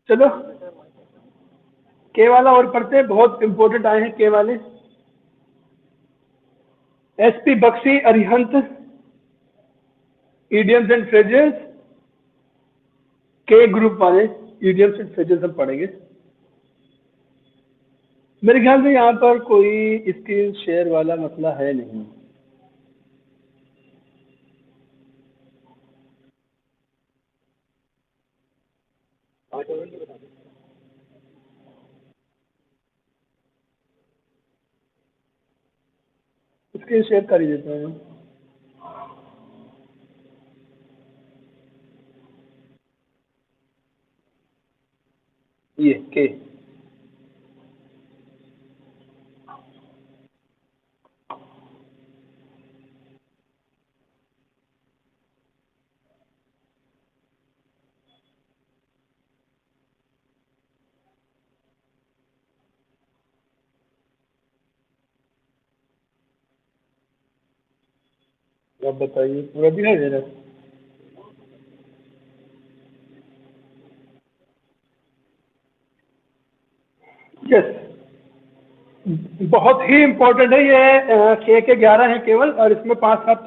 चलो के वाला और पढ़ते हैं, बहुत इंपॉर्टेंट आए हैं के वाले। SP Bakshi Arihant, idioms and phrases, के ग्रुप वाले इडियम्स एंड फ्रेजेस हम पढ़ेंगे। मेरे ख्याल से यहाँ पर कोई स्क्रीन शेयर वाला मसला है नहीं। स्क्रीन शेयर कर ही देता हूँ। ये के अब बताइए पूरा दिखाई दे रहा है? यस, बहुत ही इंपॉर्टेंट है ये। के 11 है केवल, और इसमें 5-7।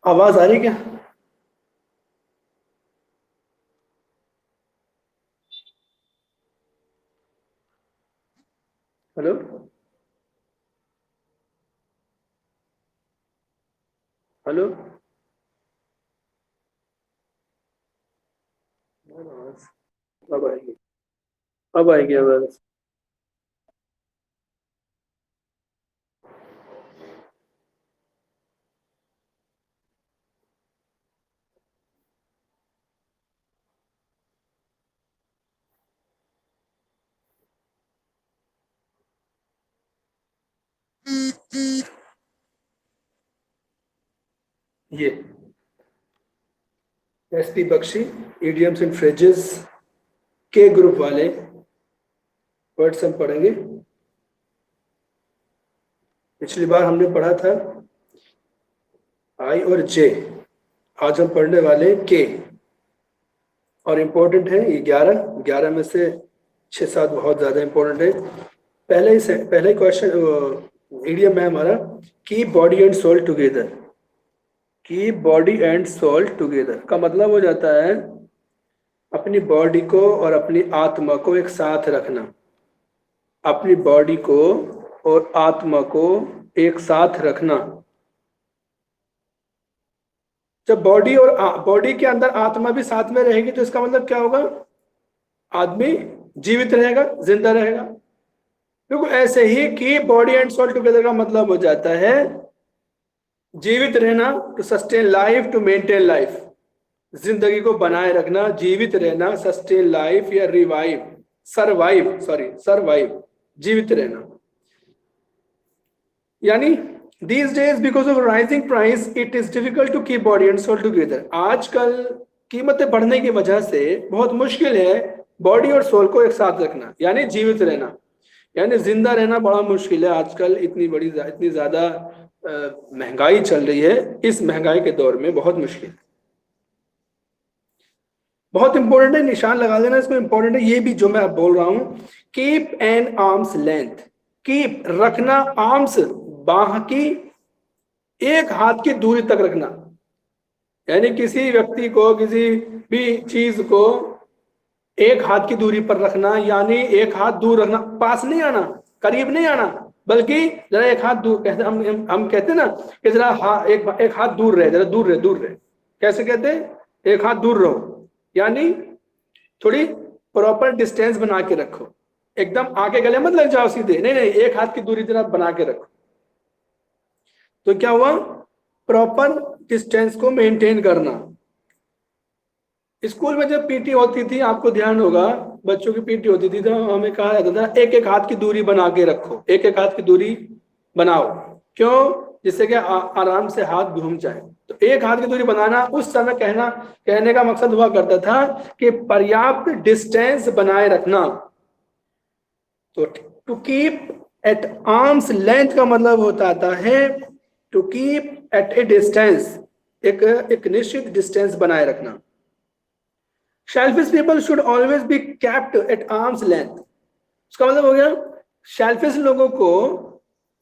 आवाज आ रही क्या? हेलो हेलो, अब आएगी, अब आएगी आवाज। ये SP Bakshi, idioms and phrases, के ग्रुप वाले वर्ड्स हम पढ़ेंगे। पिछली बार हमने पढ़ा था आई और जे, आज हम पढ़ने वाले के। और इम्पोर्टेंट है ये 11 में से 6-7 बहुत ज्यादा इम्पोर्टेंट है। पहले क्वेश्चन इडियम है हमारा, की बॉडी एंड सोल टुगेदर। की बॉडी एंड सोल टुगेदर का मतलब हो जाता है अपनी बॉडी को और अपनी आत्मा को एक साथ रखना। अपनी बॉडी को और आत्मा को एक साथ रखना। जब बॉडी और बॉडी के अंदर आत्मा भी साथ में रहेगी तो इसका मतलब क्या होगा, आदमी जीवित रहेगा, जिंदा रहेगा। बिल्कुल ऐसे ही कि बॉडी एंड सोल टुगेदर का मतलब हो जाता है जीवित रहना, to sustain life, to maintain life, जिंदगी को बनाए रखना, जीवित रहना, सस्टेन लाइफ या रिवाइव, सर्वाइव, जीवित रहना। यानी these days because of rising price it is difficult to keep body and soul together। आजकल कीमतें बढ़ने की वजह से बहुत मुश्किल है बॉडी और सोल को एक साथ रखना, यानी जीवित रहना, यानी जिंदा रहना बड़ा मुश्किल है आजकल। इतनी ज्यादा महंगाई चल रही है, इस महंगाई के दौर में बहुत मुश्किल है। बहुत इंपॉर्टेंट है, निशान लगा लेना इसको, इंपॉर्टेंट है ये भी जो मैं अब बोल रहा हूं। Keep an arms length, keep रखना, आर्म्स बाह की एक हाथ की दूरी तक रखना, यानी किसी व्यक्ति को, किसी भी चीज को एक हाथ की दूरी पर रखना, यानी एक हाथ दूर रखना, पास नहीं आना, करीब नहीं आना, बल्कि जरा एक हाथ दूर। कहते हम कहते ना कि जरा एक हाथ दूर रहे, जरा दूर रहे। कैसे कहते हैं? एक हाथ दूर रहो, यानी थोड़ी प्रॉपर डिस्टेंस बना के रखो, एकदम आके गले मत लग जाओ सीधे, नहीं, एक हाथ की दूरी जरा बना के रखो। तो क्या हुआ? प्रॉपर डिस्टेंस को मेंटेन करना। स्कूल में जब पीटी होती थी, आपको ध्यान होगा, बच्चों की पीटी होती थी तो हमें कहा जाता था एक एक हाथ की दूरी बना के रखो, एक एक हाथ की दूरी बनाओ। क्यों? जिससे कि आराम से हाथ घूम जाए। तो एक हाथ की दूरी बनाना उस समय कहने का मकसद हुआ करता था कि पर्याप्त डिस्टेंस बनाए रखना। तो to keep at arm's length का मतलब होता है to keep at a distance, एक निश्चित डिस्टेंस बनाए रखना। Selfish people should always be kept at arm's length. उसका मतलब हो गया शेल्फिश लोगों को,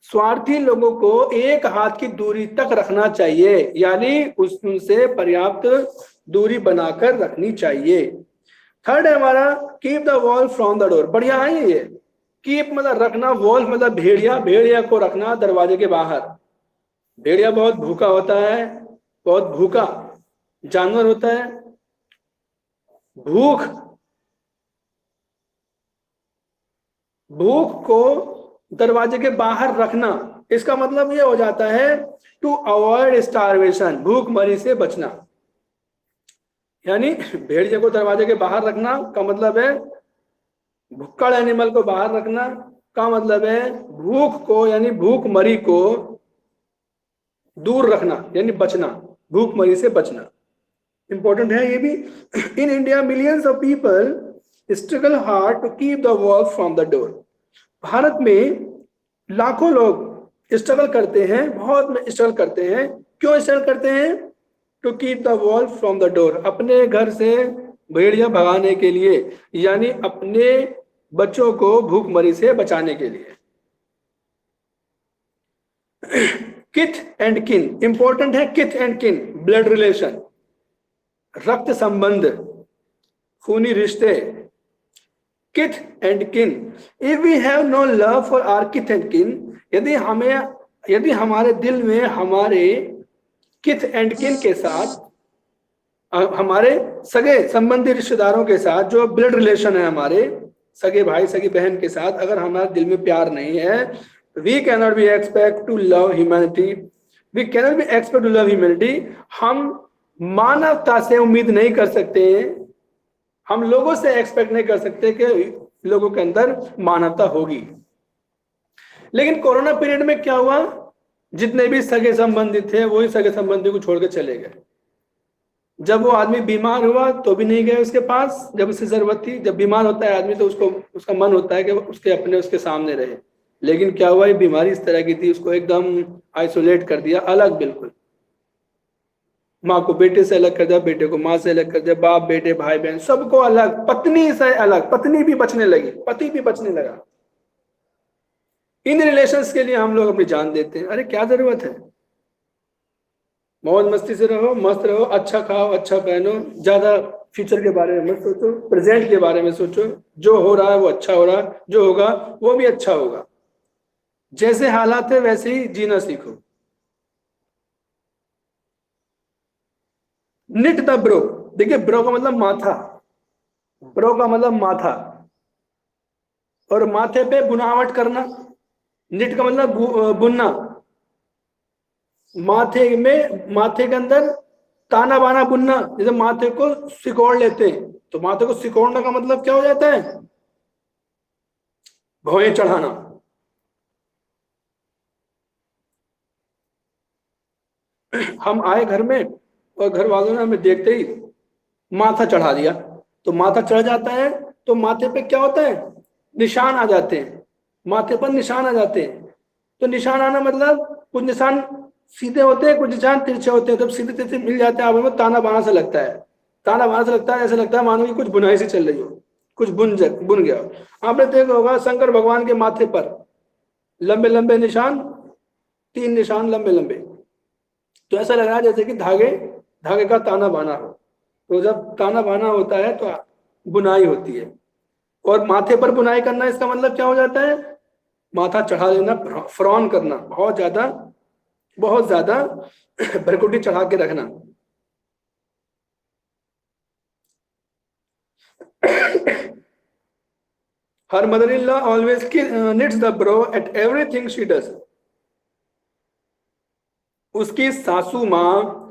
स्वार्थी लोगों को एक हाथ की दूरी तक रखना चाहिए, यानी उनसे पर्याप्त दूरी बनाकर रखनी चाहिए। थर्ड है हमारा keep the wall from the door. बढ़िया है ये। कीप मतलब रखना, वॉल मतलब भेड़िया को रखना दरवाजे के बाहर। भेड़िया बहुत भूखा होता है, बहुत भूखा जानवर होता है। भूख को दरवाजे के बाहर रखना, इसका मतलब ये हो जाता है टू अवॉइड स्टारवेशन, भूखमरी से बचना। यानी भेड़िए को दरवाजे के बाहर रखना का मतलब है, भुक्कड़ एनिमल को बाहर रखना का मतलब है भूख को, यानी भूखमरी को दूर रखना, यानी बचना, भूखमरी से बचना। इंपॉर्टेंट है ये भी। In India millions of people struggle hard to keep the wall from the door. Bharat में लाखों लोग स्ट्रगल करते हैं, बहुत स्ट्रगल करते हैं। क्यों स्ट्रगल करते हैं? To keep the wall from the door, अपने घर से भेड़िया भगाने के लिए, यानी अपने बच्चों को भूखमरी से बचाने के लिए। किथ एंड किन, इंपॉर्टेंट है। किथ एंड किन, ब्लड रिलेशन, रक्त संबंध, खूनी रिश्ते। Kith and kin, if we have no love for our kith and kin, यदि हमारे दिल में हमारे किथ एंड किन के साथ, हमारे सगे संबंधी रिश्तेदारों के साथ, जो ब्लड रिलेशन है हमारे सगे भाई सगी बहन के साथ, अगर हमारे दिल में प्यार नहीं है, we can not be expect to love humanity. We can not be expect to love humanity. हम मानवता से उम्मीद नहीं कर सकते, हम लोगों से एक्सपेक्ट नहीं कर सकते कि लोगों के अंदर मानवता होगी। लेकिन कोरोना पीरियड में क्या हुआ? जितने भी सगे संबंधी थे वही सगे संबंधी को छोड़ के चले गए। जब वो आदमी बीमार हुआ तो भी नहीं गए उसके पास जब उससे जरूरत थी। जब बीमार होता है आदमी तो उसका मन होता है कि उसके सामने रहे। लेकिन क्या हुआ, ये बीमारी इस तरह की थी, उसको एकदम आइसोलेट कर दिया, अलग बिल्कुल। माँ को बेटे से अलग कर दिया, बेटे को माँ से अलग कर दिया, बाप बेटे भाई बहन सबको अलग, पत्नी से अलग, पत्नी भी बचने लगी, पति भी बचने लगा। इन रिलेशंस के लिए हम लोग अपनी जान देते हैं। अरे क्या जरूरत है? मौज मस्ती से रहो, मस्त रहो, अच्छा खाओ, अच्छा पहनो, ज्यादा फ्यूचर के बारे में मत सोचो, प्रेजेंट के बारे में सोचो। जो हो रहा है वो अच्छा हो रहा है, जो होगा वो भी अच्छा होगा। जैसे हालात है वैसे ही जीना सीखो। निट द ब्रो, देखिए ब्रो का मतलब माथा, ब्रो का मतलब माथा, और माथे पे बुनावट करना, निट का मतलब बुनना, माथे के अंदर ताना बाना बुनना, जैसे माथे को सिकोड़ लेते हैं, तो माथे को सिकोड़ने का मतलब क्या हो जाता है? भौएं चढ़ाना। हम आए घर में और घर वालों ने हमें देखते ही माथा चढ़ा दिया, तो माथा चढ़ जाता है, तो माथे पे क्या होता है? निशान आ जाते हैं, माथे पर निशान आ जाते हैं। तो निशान आना मतलब कुछ निशान सीधे होते हैं, कुछ निशान तिरछे होते हैं, जब सीधे तिरछे मिल जाते हैं, आप में ताना बाना से लगता है, ताना बाना से लगता है, ऐसा लगता है मानो कि कुछ बुनाई से चल रही हो, कुछ बुन गया हो। आपने देखा होगा शंकर भगवान के माथे पर लंबे लंबे निशान, 3 निशान लंबे लंबे, तो ऐसा लग रहा है जैसे कि धागे धागे का ताना बाना हो। तो जब ताना बाना होता है तो बुनाई होती है। और माथे पर बुनाई करना, इसका मतलब क्या हो जाता है? माथा चढ़ा लेना, फ्रॉन करना, बहुत ज्यादा भरकुटी चढ़ा के रखना। Her mother in law always nits the bro at everything she does, उसकी सासू माँ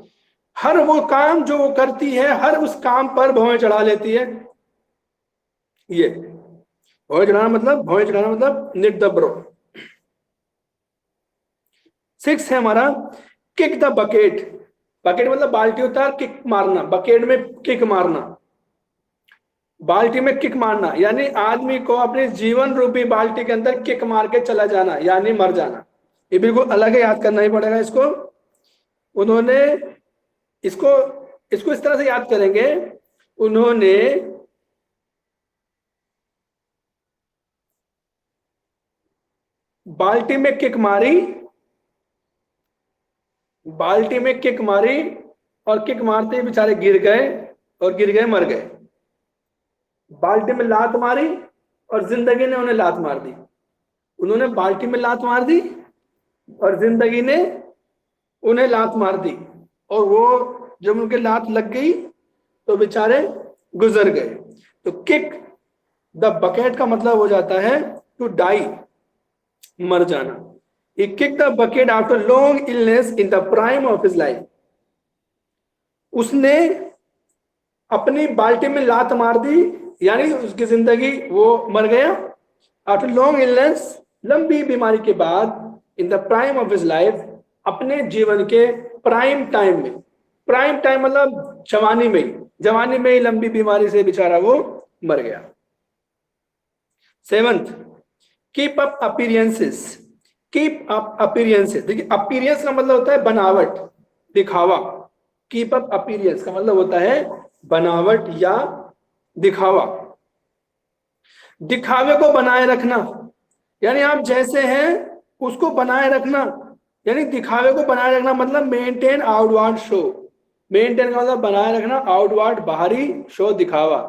हर वो काम जो वो करती है, हर उस काम पर भौएं चढ़ा लेती है। ये भौएं चढ़ाना मतलब निट द ब्रो। 6 है हमारा, किक द बकेट। बकेट मतलब बाल्टी होता है, किक मारना, बकेट में किक मारना, बाल्टी में किक मारना, यानी आदमी को अपने जीवन रूपी बाल्टी के अंदर किक मार के चला जाना, यानी मर जाना। ये बिल्कुल अलग है, याद करना ही पड़ेगा इसको। उन्होंने इसको इसको इस तरह से याद करेंगे, उन्होंने बाल्टी में किक मारी, बाल्टी में किक मारी, और किक मारते ही बेचारे गिर गए, और गिर गए मर गए। बाल्टी में लात मारी और जिंदगी ने उन्हें लात मार दी। उन्होंने बाल्टी में लात मार दी और जिंदगी ने उन्हें लात मार दी, और वो जब उनके लात लग गई तो बेचारे गुजर गए। तो किक द बकेट का मतलब हो जाता है टू डाई, मर जाना। He kick the bucket after long illness in the prime of his life, उसने अपनी बाल्टी में लात मार दी, यानी उसकी जिंदगी, वो मर गया। आफ्टर लॉन्ग इलनेस, लंबी बीमारी के बाद, इन the prime of his life, अपने जीवन के प्राइम टाइम में, प्राइम टाइम मतलब जवानी में ही लंबी बीमारी से बेचारा वो मर गया। 7th, keep up appearances. Keep up appearances, देखिए अपीरियंस का मतलब होता है बनावट, दिखावा। कीप अप अपीरियंस का मतलब होता है बनावट या दिखावा, दिखावे को बनाए रखना, यानी आप जैसे हैं उसको बनाए रखना, यानी दिखावे को बनाए रखना मतलब मेंटेन आउटवर्ड शो। मेंटेन का मतलब बनाए रखना, आउटवर्ड बाहरी, शो दिखावा,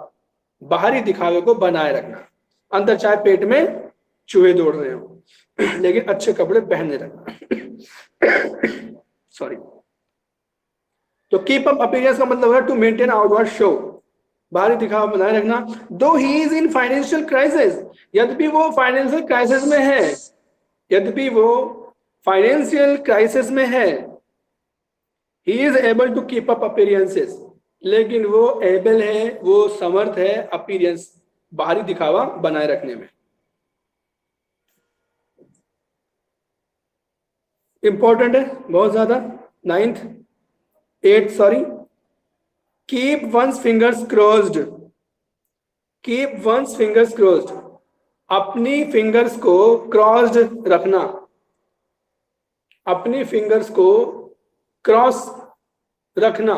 बाहरी दिखावे को बनाए रखना। अंदर चाहे पेट में चूहे दौड़ रहे हो लेकिन अच्छे कपड़े पहने रखना सॉरी। तो कीप अप अपीयरेंस का मतलब है टू मेंटेन आउटवर्ड शो, बाहरी दिखावा बनाए रखना। दो he is in financial crisis, यद्यपि वो फाइनेंशियल क्राइसिस में है, यद्यपि वो फाइनेंशियल क्राइसिस में है, he is able to keep up appearances, लेकिन वो एबल है, वो समर्थ है अपीयरेंस, बाहरी दिखावा बनाए रखने में। इंपॉर्टेंट है बहुत ज्यादा। 8 sorry, keep once fingers क्रोज्ड। Keep once fingers क्रोज्ड, अपनी फिंगर्स को क्रॉस्ड रखना, अपनी फिंगर्स को क्रॉस रखना।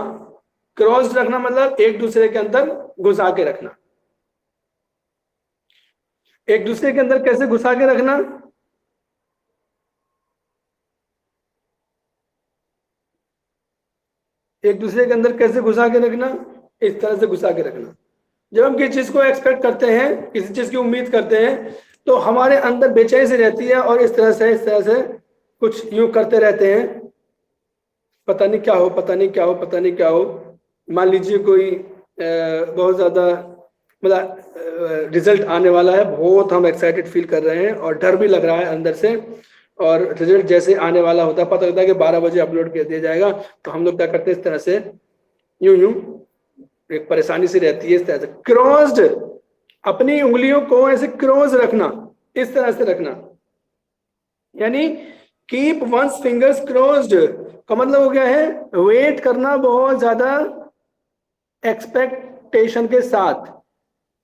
क्रॉस रखना मतलब एक दूसरे के अंदर घुसा के रखना। एक दूसरे के अंदर कैसे घुसा के रखना? एक दूसरे के अंदर कैसे घुसा के रखना? इस तरह से घुसा के रखना। जब हम किसी चीज को एक्सपेक्ट करते हैं, किसी चीज की उम्मीद करते हैं, तो हमारे अंदर बेचैनी सी रहती है, और इस तरह से कुछ यूं करते रहते हैं, पता नहीं क्या हो, पता नहीं क्या हो, पता नहीं क्या हो, मान लीजिए कोई बहुत ज्यादा मतलब रिजल्ट आने वाला है, बहुत हम एक्साइटेड फील कर रहे हैं और डर भी लग रहा है अंदर से, और रिजल्ट जैसे आने वाला होता है, पता लगता है कि 12 बजे अपलोड कर दिया जाएगा, तो हम लोग क्या करते हैं इस तरह से, यूं यूं एक परेशानी सी रहती है, इस तरह से क्रॉस्ड, अपनी उंगलियों को ऐसे क्रॉस रखना, इस तरह से रखना, यानी कीप वंस फिंगर्स क्रॉस्ड का मतलब हो गया है वेट करना बहुत ज्यादा एक्सपेक्टेशन के साथ,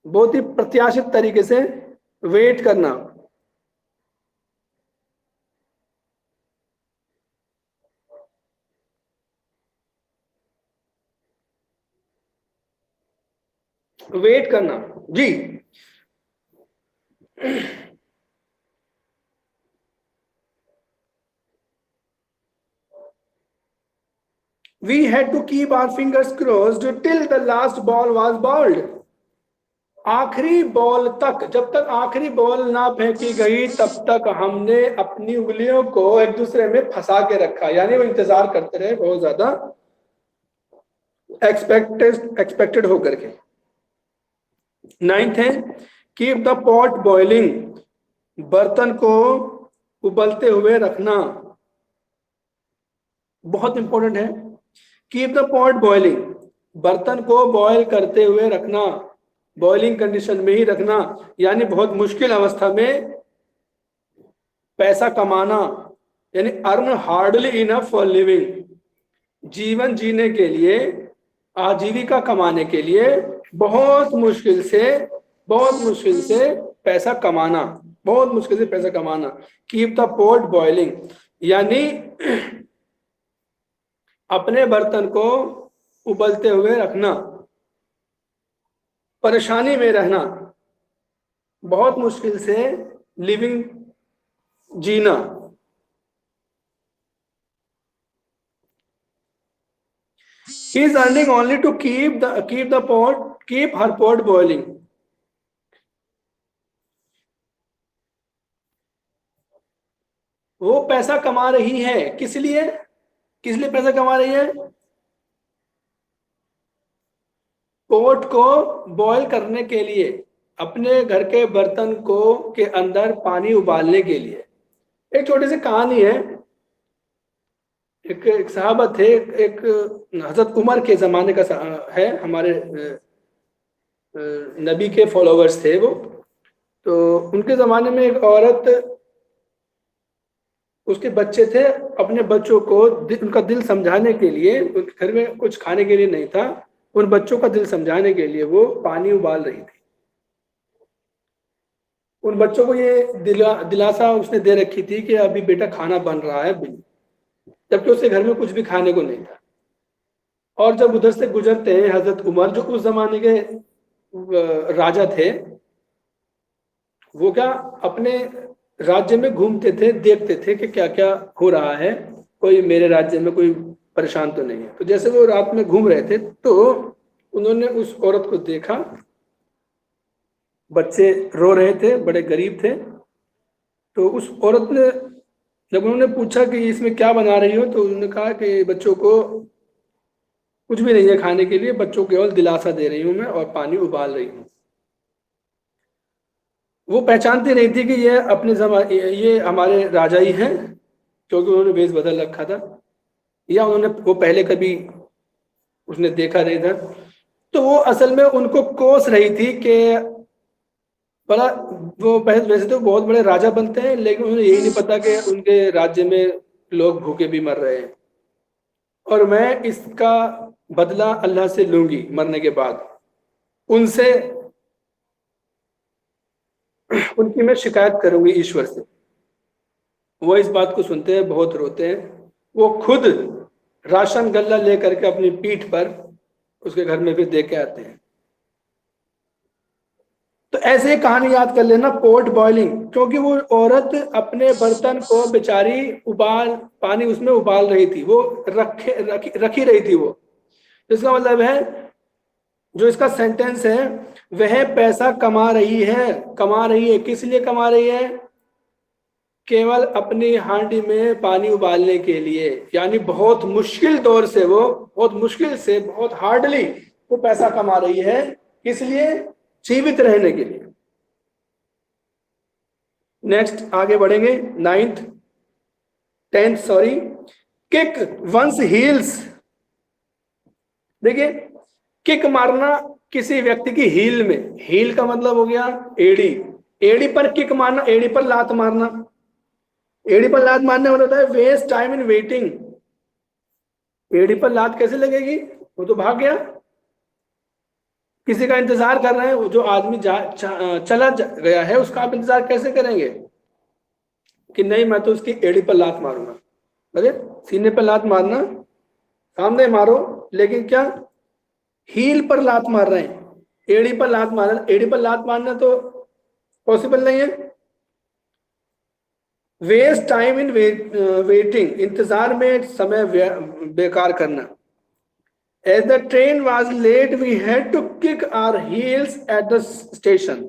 बहुत ही प्रत्याशित तरीके से वेट करना। वेट करना जी। We had to keep our fingers crossed till the last ball was bowled. आखिरी बॉल तक, जब तक आखिरी बॉल ना फेंकी गई तब तक हमने अपनी उंगलियों को एक दूसरे में फंसा के रखा, यानी वो इंतजार करते रहे बहुत ज्यादा एक्सपेक्टेड होकर के। 9th है कीप द पॉट बॉइलिंग, बर्तन को उबलते हुए रखना, बहुत इंपॉर्टेंट है। कीप द पॉट बॉइलिंग, बर्तन को बॉयल करते हुए रखना, बॉइलिंग कंडीशन में ही रखना, यानी बहुत मुश्किल अवस्था में पैसा कमाना, यानी earn hardly enough for living, जीवन जीने के लिए, आजीविका कमाने के लिए बहुत मुश्किल से पैसा कमाना, बहुत मुश्किल से पैसा कमाना। कीप द पॉट बॉइलिंग यानी अपने बर्तन को उबलते हुए रखना, परेशानी में रहना, बहुत मुश्किल से लिविंग जीना। He is earning only to keep her pot boiling. वो पैसा कमा रही है, किस लिए पैसा कमा रही है? पोट को बॉईल करने के लिए, अपने घर के बर्तन को के अंदर पानी उबालने के लिए। एक छोटी सी कहानी है, एक साहबा थे, एक हजरत उमर के जमाने का है, हमारे नबी के फॉलोवर्स थे वो। तो उनके जमाने में एक औरत, उसके बच्चे थे, अपने बच्चों को उनका दिल समझाने के लिए, उनके घर में कुछ खाने के लिए नहीं था, उन बच्चों का दिल समझाने के लिए वो पानी उबाल रही थी। उन बच्चों को ये दिलासा उसने दे रखी थी कि अभी बेटा खाना बन रहा है, जबकि उसके घर में कुछ भी खाने को नहीं था। और जब उधर से गुजरते हैं हजरत उमर, जो उस जमाने के राजा थे, वो क्या अपने राज्य में घूमते थे, देखते थे कि क्या क्या हो रहा है, कोई मेरे राज्य में कोई परेशान तो नहीं है। तो जैसे वो रात में घूम रहे थे तो उन्होंने उस औरत को देखा, बच्चे रो रहे थे, बड़े गरीब थे। तो उस औरत ने, जब उन्होंने पूछा कि इसमें क्या बना रही हो, तो उन्होंने कहा कि बच्चों को कुछ भी नहीं है खाने के लिए, बच्चों को केवल दिलासा दे रही हूँ मैं और पानी उबाल रही हूँ। वो पहचानती नहीं थी कि ये हमारे राजा ही हैं, क्योंकि उन्होंने वेश बदल रखा था, या वो पहले कभी उसने देखा नहीं था। तो वो असल में उनको कोस रही थी कि बड़ा, वो वैसे तो बहुत बड़े राजा बनते हैं, लेकिन उन्हें यही नहीं पता कि उनके राज्य में लोग भूखे भी मर रहे हैं, और मैं इसका बदला अल्लाह से लूंगी मरने के बाद, उनसे उनकी मैं शिकायत करूंगी ईश्वर से। वो इस बात को सुनते हैं, बहुत रोते हैं। वो खुद राशन गल्ला लेकर के अपनी पीठ पर उसके घर में भी दे के आते हैं। तो ऐसे ही कहानी याद कर लेना, पोट बॉइलिंग, क्योंकि वो औरत अपने बर्तन को बेचारी पानी उसमें उबाल रही थी, वो रखी रही थी वो। इसका मतलब है, जो इसका सेंटेंस है, वह पैसा कमा रही है। किस लिए कमा रही है? केवल अपनी हांडी में पानी उबालने के लिए, यानी बहुत मुश्किल दौर से वो बहुत मुश्किल से बहुत हार्डली वो पैसा कमा रही है, किस लिए? जीवित रहने के लिए। नेक्स्ट आगे बढ़ेंगे, 10th sorry, kick one's heels. देखिए, किक मारना किसी व्यक्ति की हील में, हील का मतलब हो गया एड़ी, एड़ी पर किक मारना, एड़ी पर लात मारना। एड़ी पर लात मारने वाला होता है वेस्ट टाइम इन वेटिंग। एड़ी पर लात कैसे लगेगी? वो तो भाग गया, किसी का इंतजार कर रहे हैं, जो आदमी चला गया है उसका आप इंतजार कैसे करेंगे कि नहीं मैं तो उसकी एड़ी पर लात मारूंगा। अरे सीने पर लात मारना, सामने मारो, लेकिन क्या हील पर लात मार रहे हैं, एड़ी पर लात मारना, एड़ी पर लात मारना तो पॉसिबल नहीं है। वेस्ट टाइम इन वेटिंग, इंतजार में समय बेकार करना। As the train was late, we had to kick our heels at the station.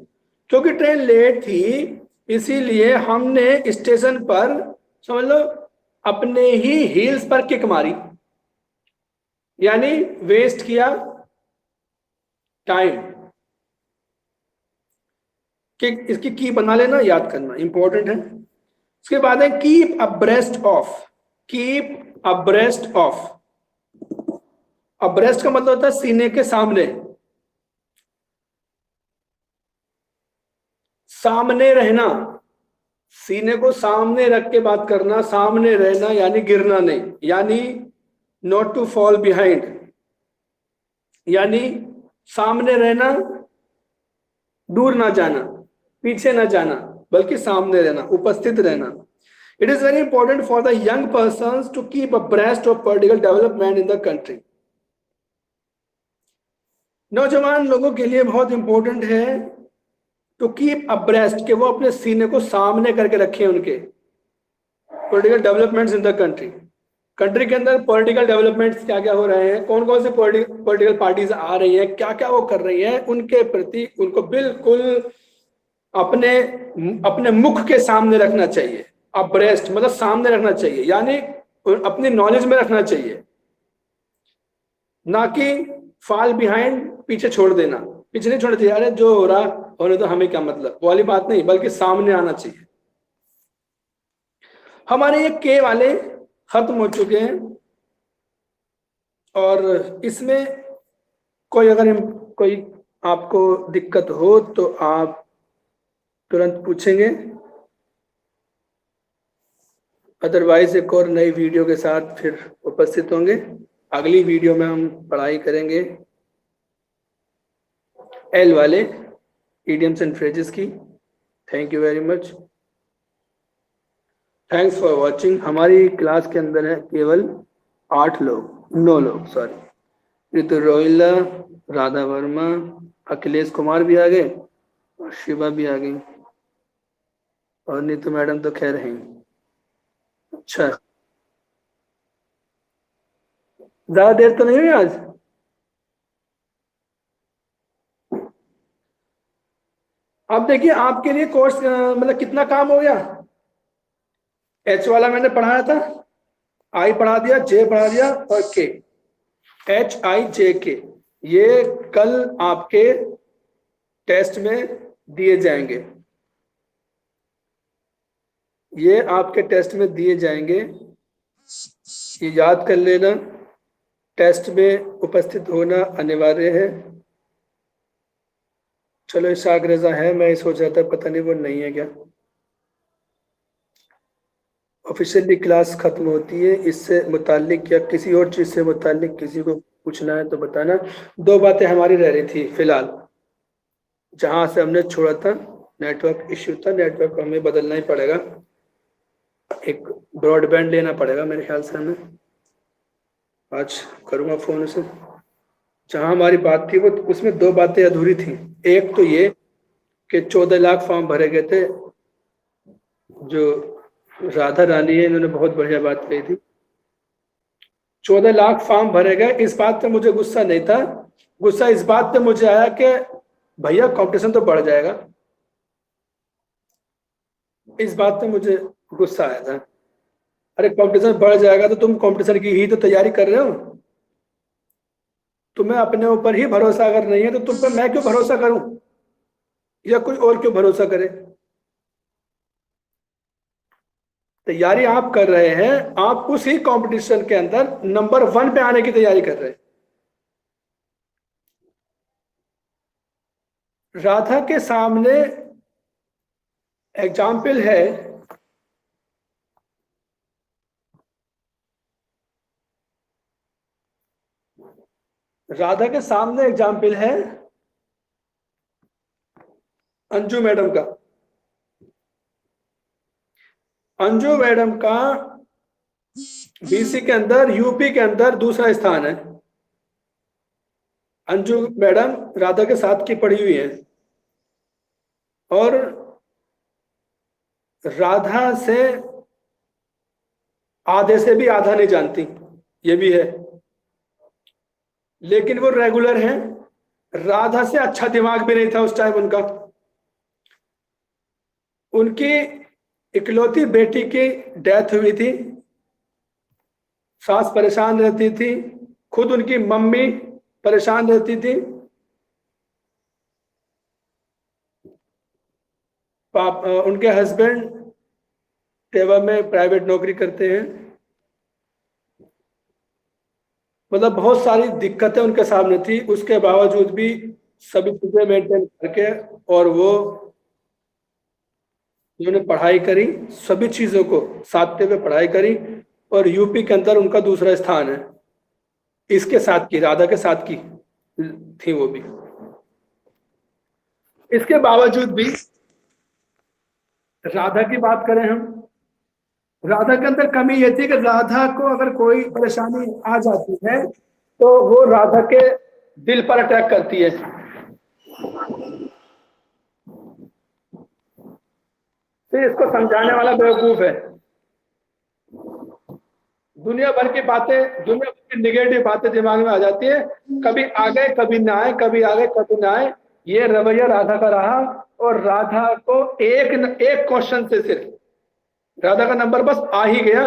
क्योंकि ट्रेन लेट थी इसीलिए हमने स्टेशन पर, समझ लो, अपने ही हील्स पर किक मारी, यानी वेस्ट किया टाइम। किक, इसकी की बना लेना, याद करना इंपॉर्टेंट है। उसके बाद है keep abreast of, keep abreast of. Abreast का मतलब होता है सीने के सामने, सामने रहना, सीने को सामने रख के बात करना, सामने रहना, यानी गिरना नहीं, यानी नॉट टू फॉल बिहाइंड, यानी सामने रहना, दूर ना जाना, पीछे ना जाना, बल्कि सामने रहना, उपस्थित रहना। It is very important for the young person to keep abreast of political development in the country. नौजवान लोगों के लिए बहुत इंपॉर्टेंट है टू कीप अब्रेस्ट, के वो अपने सीने को सामने करके रखें उनके political developments in the country. Country के अंदर पॉलिटिकल डेवलपमेंट्स क्या क्या हो रहे हैं, कौन कौन से पॉलिटिकल पार्टीज आ रही हैं, क्या क्या वो कर रही हैं, उनके प्रति उनको बिल्कुल अपने अपने मुख के सामने रखना चाहिए। अब्रेस्ट मतलब सामने रखना चाहिए, यानी अपनी नॉलेज में रखना चाहिए, ना कि फॉल बिहाइंड, पीछे छोड़ देना। पीछे नहीं छोड़ना चाहिए, अरे जो हो रहा होने तो हमें क्या मतलब, वो वाली बात नहीं, बल्कि सामने आना चाहिए। हमारे ये के वाले खत्म हो चुके हैं, और इसमें कोई अगर कोई आपको दिक्कत हो तो आप तुरंत पूछेंगे, अदरवाइज एक और नई वीडियो के साथ फिर उपस्थित होंगे। अगली वीडियो में हम पढ़ाई करेंगे एल वाले इडियम्स एंड फ्रेजेस की। Thank you very much, thanks for watching. हमारी क्लास के अंदर है केवल 9 लोग सॉरी, ऋतु रोहिला, राधा वर्मा, अखिलेश कुमार भी आ गए और शिवा भी आ गई, और नीतू मैडम तो खैर हैं। अच्छा, ज्यादा देर तो नहीं हुई आज? अब देखिए आपके लिए कोर्स मतलब कितना काम हो गया। एच वाला मैंने पढ़ाया था, आई पढ़ा दिया, जे पढ़ा दिया, और के, HIJK, ये कल आपके टेस्ट में दिए जाएंगे, ये आपके टेस्ट में दिए जाएंगे, ये याद कर लेना। टेस्ट में उपस्थित होना अनिवार्य है। चलो इशाक रजा है, मैं सोच रहा था पता नहीं वो नहीं है क्या। ऑफिशियली क्लास खत्म होती है, इससे मुतालिक या किसी और चीज़ से मुतालिक किसी को पूछना है तो बताना। 2 बातें हमारी रह रही थी फिलहाल, जहां से हमने छोड़ा था नेटवर्क इश्यू था, नेटवर्क को हमें बदलना ही पड़ेगा, एक ब्रॉडबैंड लेना पड़ेगा मेरे ख्याल से हमें। आज करूँगा फ़ोन से। जहां हमारी बात थी वो उसमें 2 बातें अधूरी थी। एक तो ये कि 14 लाख फॉर्म भरे गए थे, जो राधा रानी है इन्होंने बहुत बढ़िया बात कही थी। 14 लाख फॉर्म भरे गए, इस बात पे मुझे गुस्सा नहीं था, गुस्सा इस बात पे मुझे आया कि भैया कंपटीशन तो बढ़ जाएगा, इस बात पे मुझे गुस्सा आया था। अरे कंपटीशन बढ़ जाएगा तो तुम कंपटीशन की ही तो तैयारी कर रहे हो। तुम्हें अपने ऊपर ही भरोसा अगर नहीं है तो तुम पे मैं क्यों भरोसा करूं, या कोई और क्यों भरोसा करे। तैयारी आप कर रहे हैं, आप उसी कंपटीशन के अंदर नंबर 1 पे आने की तैयारी कर रहे हैं। राधा के सामने एग्जाम्पल है, राधा के सामने एग्जाम्पल है अंजू मैडम का। अंजू मैडम का बीसी के अंदर, यूपी के अंदर दूसरा स्थान है। अंजू मैडम राधा के साथ की पढ़ी हुई है और राधा से आधे से भी आधा नहीं जानती, ये भी है, लेकिन वो रेगुलर हैं। राधा से अच्छा दिमाग भी नहीं था उस टाइम उनका। उनकी इकलौती बेटी की डेथ हुई थी, सास परेशान रहती थी, खुद उनकी मम्मी परेशान रहती थी, उनके हस्बैंड टेवा में प्राइवेट नौकरी करते हैं। मतलब बहुत सारी दिक्कतें उनके सामने थी, उसके बावजूद भी सभी चीजें मेंटेन करके, और वो उन्होंने पढ़ाई करी, सभी चीजों को साधते हुए पढ़ाई करी, और यूपी के अंदर उनका दूसरा स्थान है। इसके साथ की, राधा के साथ की थी वो भी। इसके बावजूद भी राधा की बात करें हम, राधा के अंदर कमी ये थी कि राधा को अगर कोई परेशानी आ जाती है तो वो राधा के दिल पर अटैक करती है। फिर इसको समझाने वाला बेवकूफ है। दुनिया भर की बातें, दुनिया भर की निगेटिव बातें दिमाग में आ जाती है, कभी आ गए कभी ना आए, कभी आ गए कभी ना आए। ये रवैया राधा का रहा, और राधा को एक क्वेश्चन से सिर्फ राधा का नंबर बस आ ही गया।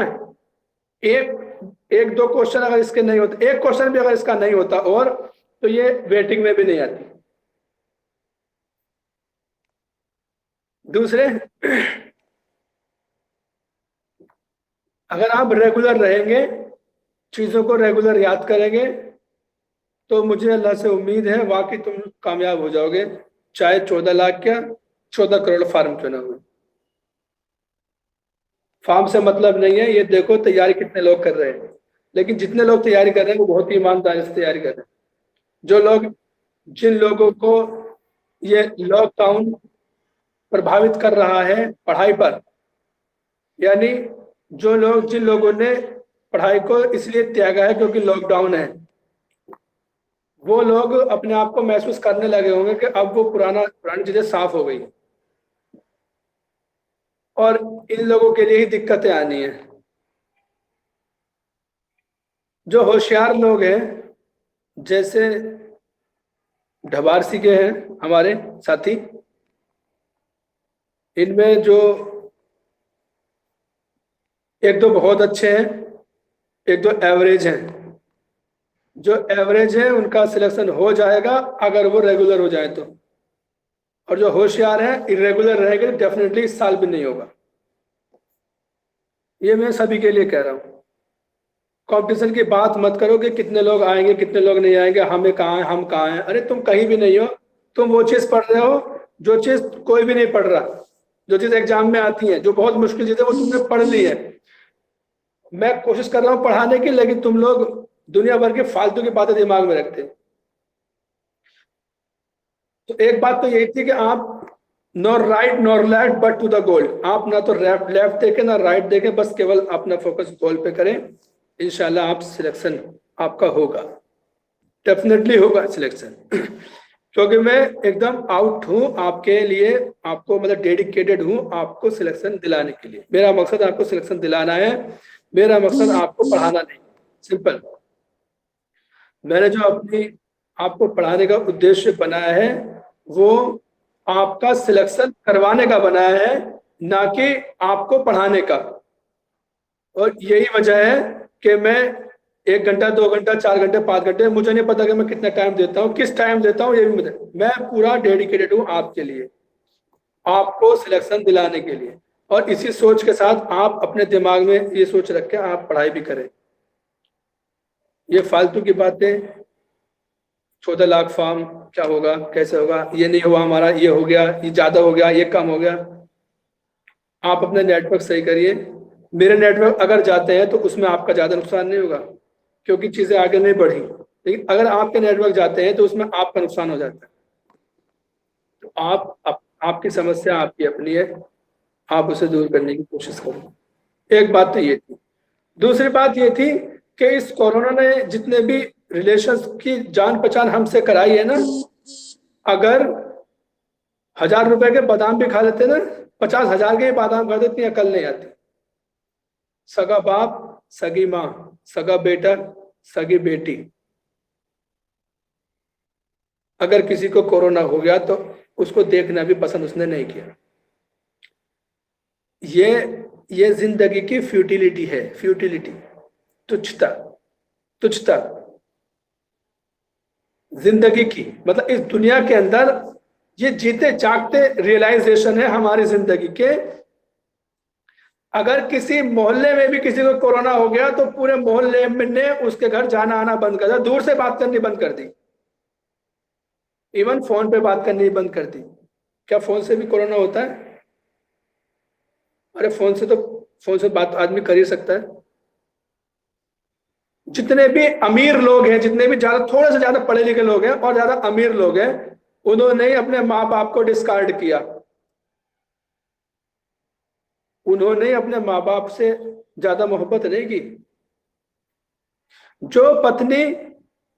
एक एक दो क्वेश्चन अगर इसके नहीं होते, एक क्वेश्चन भी अगर इसका नहीं होता और, तो ये वेटिंग में भी नहीं आती। दूसरे, अगर आप रेगुलर रहेंगे, चीजों को रेगुलर याद करेंगे, तो मुझे अल्लाह से उम्मीद है वाकई तुम कामयाब हो जाओगे, चाहे 14 लाख क्या 14 करोड़ फार्म क्यों ना हो। फार्म से मतलब नहीं है, ये देखो तैयारी कितने लोग कर रहे हैं, लेकिन जितने लोग तैयारी कर रहे हैं वो बहुत ही ईमानदारी से तैयारी कर रहे हैं। जो लोग, जिन लोगों को ये लॉकडाउन प्रभावित कर रहा है पढ़ाई पर, यानी जो लोग, जिन लोगों ने पढ़ाई को इसलिए त्यागा है क्योंकि लॉकडाउन है, वो लोग अपने आप को महसूस करने लगे होंगे कि अब वो पुरानी चीजें साफ हो गई, और इन लोगों के लिए ही दिक्कतें आनी है। जो होशियार लोग हैं, जैसे ढबारसी के हैं हमारे साथी, इनमें जो एक दो बहुत अच्छे हैं, एक दो एवरेज हैं। जो एवरेज है उनका सिलेक्शन हो जाएगा अगर वो रेगुलर हो जाए तो, और जो होशियार है इरेगुलर रहेंगे तो डेफिनेटली इस साल भी नहीं होगा। ये मैं सभी के लिए कह रहा हूँ। कंपटीशन की बात मत करो कि कितने लोग आएंगे कितने लोग नहीं आएंगे, हमें कहाँ है हम कहाँ हैं। अरे तुम कहीं भी नहीं हो, तुम वो चीज पढ़ रहे हो जो चीज कोई भी नहीं पढ़ रहा, जो चीज एग्जाम में आती है, जो बहुत मुश्किल चीज है वो तुमने पढ़ ली है। मैं कोशिश कर रहा हूँ पढ़ाने की, लेकिन तुम लोग दुनिया भर के फालतू की बातें दिमाग में रखते हैं। तो एक बात तो यही थी कि आप nor right nor left but to the goal, आप ना तो लेफ्ट देखें ना राइट देखें, बस केवल अपना फोकस गोल पे करें। इंशाल्लाह आप सिलेक्शन आपका होगा, डेफिनेटली होगा सिलेक्शन। क्योंकि मैं एकदम आउट हूं आपके लिए, आपको मतलब डेडिकेटेड हूं आपको सिलेक्शन दिलाने के लिए। मेरा मकसद आपको सिलेक्शन दिलाना है, मेरा मकसद आपको पढ़ाना नहीं, सिंपल। मैंने जो अपनी आपको पढ़ाने का उद्देश्य बनाया है वो आपका सिलेक्शन करवाने का बनाया है, ना कि आपको पढ़ाने का। और यही वजह है कि मैं 1 घंटा, 2 घंटा, 4 घंटे, 5 घंटे, मुझे नहीं पता कि मैं कितना टाइम देता हूँ, किस टाइम देता हूँ, ये भी मुझे, मैं पूरा डेडिकेटेड हूँ आपके लिए, आपको सिलेक्शन दिलाने के लिए। और इसी सोच के साथ आप अपने दिमाग में ये सोच रख के आप पढ़ाई भी करें। ये फालतू की बातें, 14 लाख फॉर्म, क्या होगा, कैसे होगा, ये नहीं हुआ हमारा, ये हो गया, ये ज्यादा हो गया, ये कम हो गया। आप अपने नेटवर्क सही करिए। मेरे नेटवर्क अगर जाते हैं तो उसमें आपका ज्यादा नुकसान नहीं होगा, क्योंकि चीजें आगे नहीं बढ़ी। लेकिन अगर आपके नेटवर्क जाते हैं तो उसमें आपका नुकसान हो जाता है। तो आपकी समस्या आपकी अपनी है, आप उसे दूर करने की कोशिश करें। एक बात तो ये थी। दूसरी बात ये थी कि इस कोरोना ने जितने भी रिलेशंस की जान पहचान हमसे कराई है ना, अगर 1,000 रुपए के बादाम भी खा लेते ना, 50,000 के ही बादाम खा देती, अकल नहीं आती। सगा बाप, सगी माँ, सगा बेटा, सगी बेटी, अगर किसी को कोरोना हो गया तो उसको देखना भी पसंद उसने नहीं किया। ये जिंदगी की फ्यूटिलिटी है, फ्यूटिलिटी, तुच्छता, तुच्छता जिंदगी की, मतलब इस दुनिया के अंदर ये जीते जागते रियलाइजेशन है हमारी जिंदगी के। अगर किसी मोहल्ले में भी किसी को कोरोना हो गया तो पूरे मोहल्ले ने उसके घर जाना आना बंद कर दिया, दूर से बात करनी बंद कर दी, इवन फोन पे बात करनी बंद कर दी। क्या फोन से भी कोरोना होता है? अरे फोन से बात आदमी कर ही सकता है। जितने भी अमीर लोग हैं, जितने भी ज्यादा, थोड़े से ज्यादा पढ़े लिखे लोग हैं और ज्यादा अमीर लोग हैं, उन्होंने ही अपने माँ बाप को डिस्कार्ड किया। उन्होंने अपने माँ बाप से ज्यादा मोहब्बत नहीं की। जो पत्नी,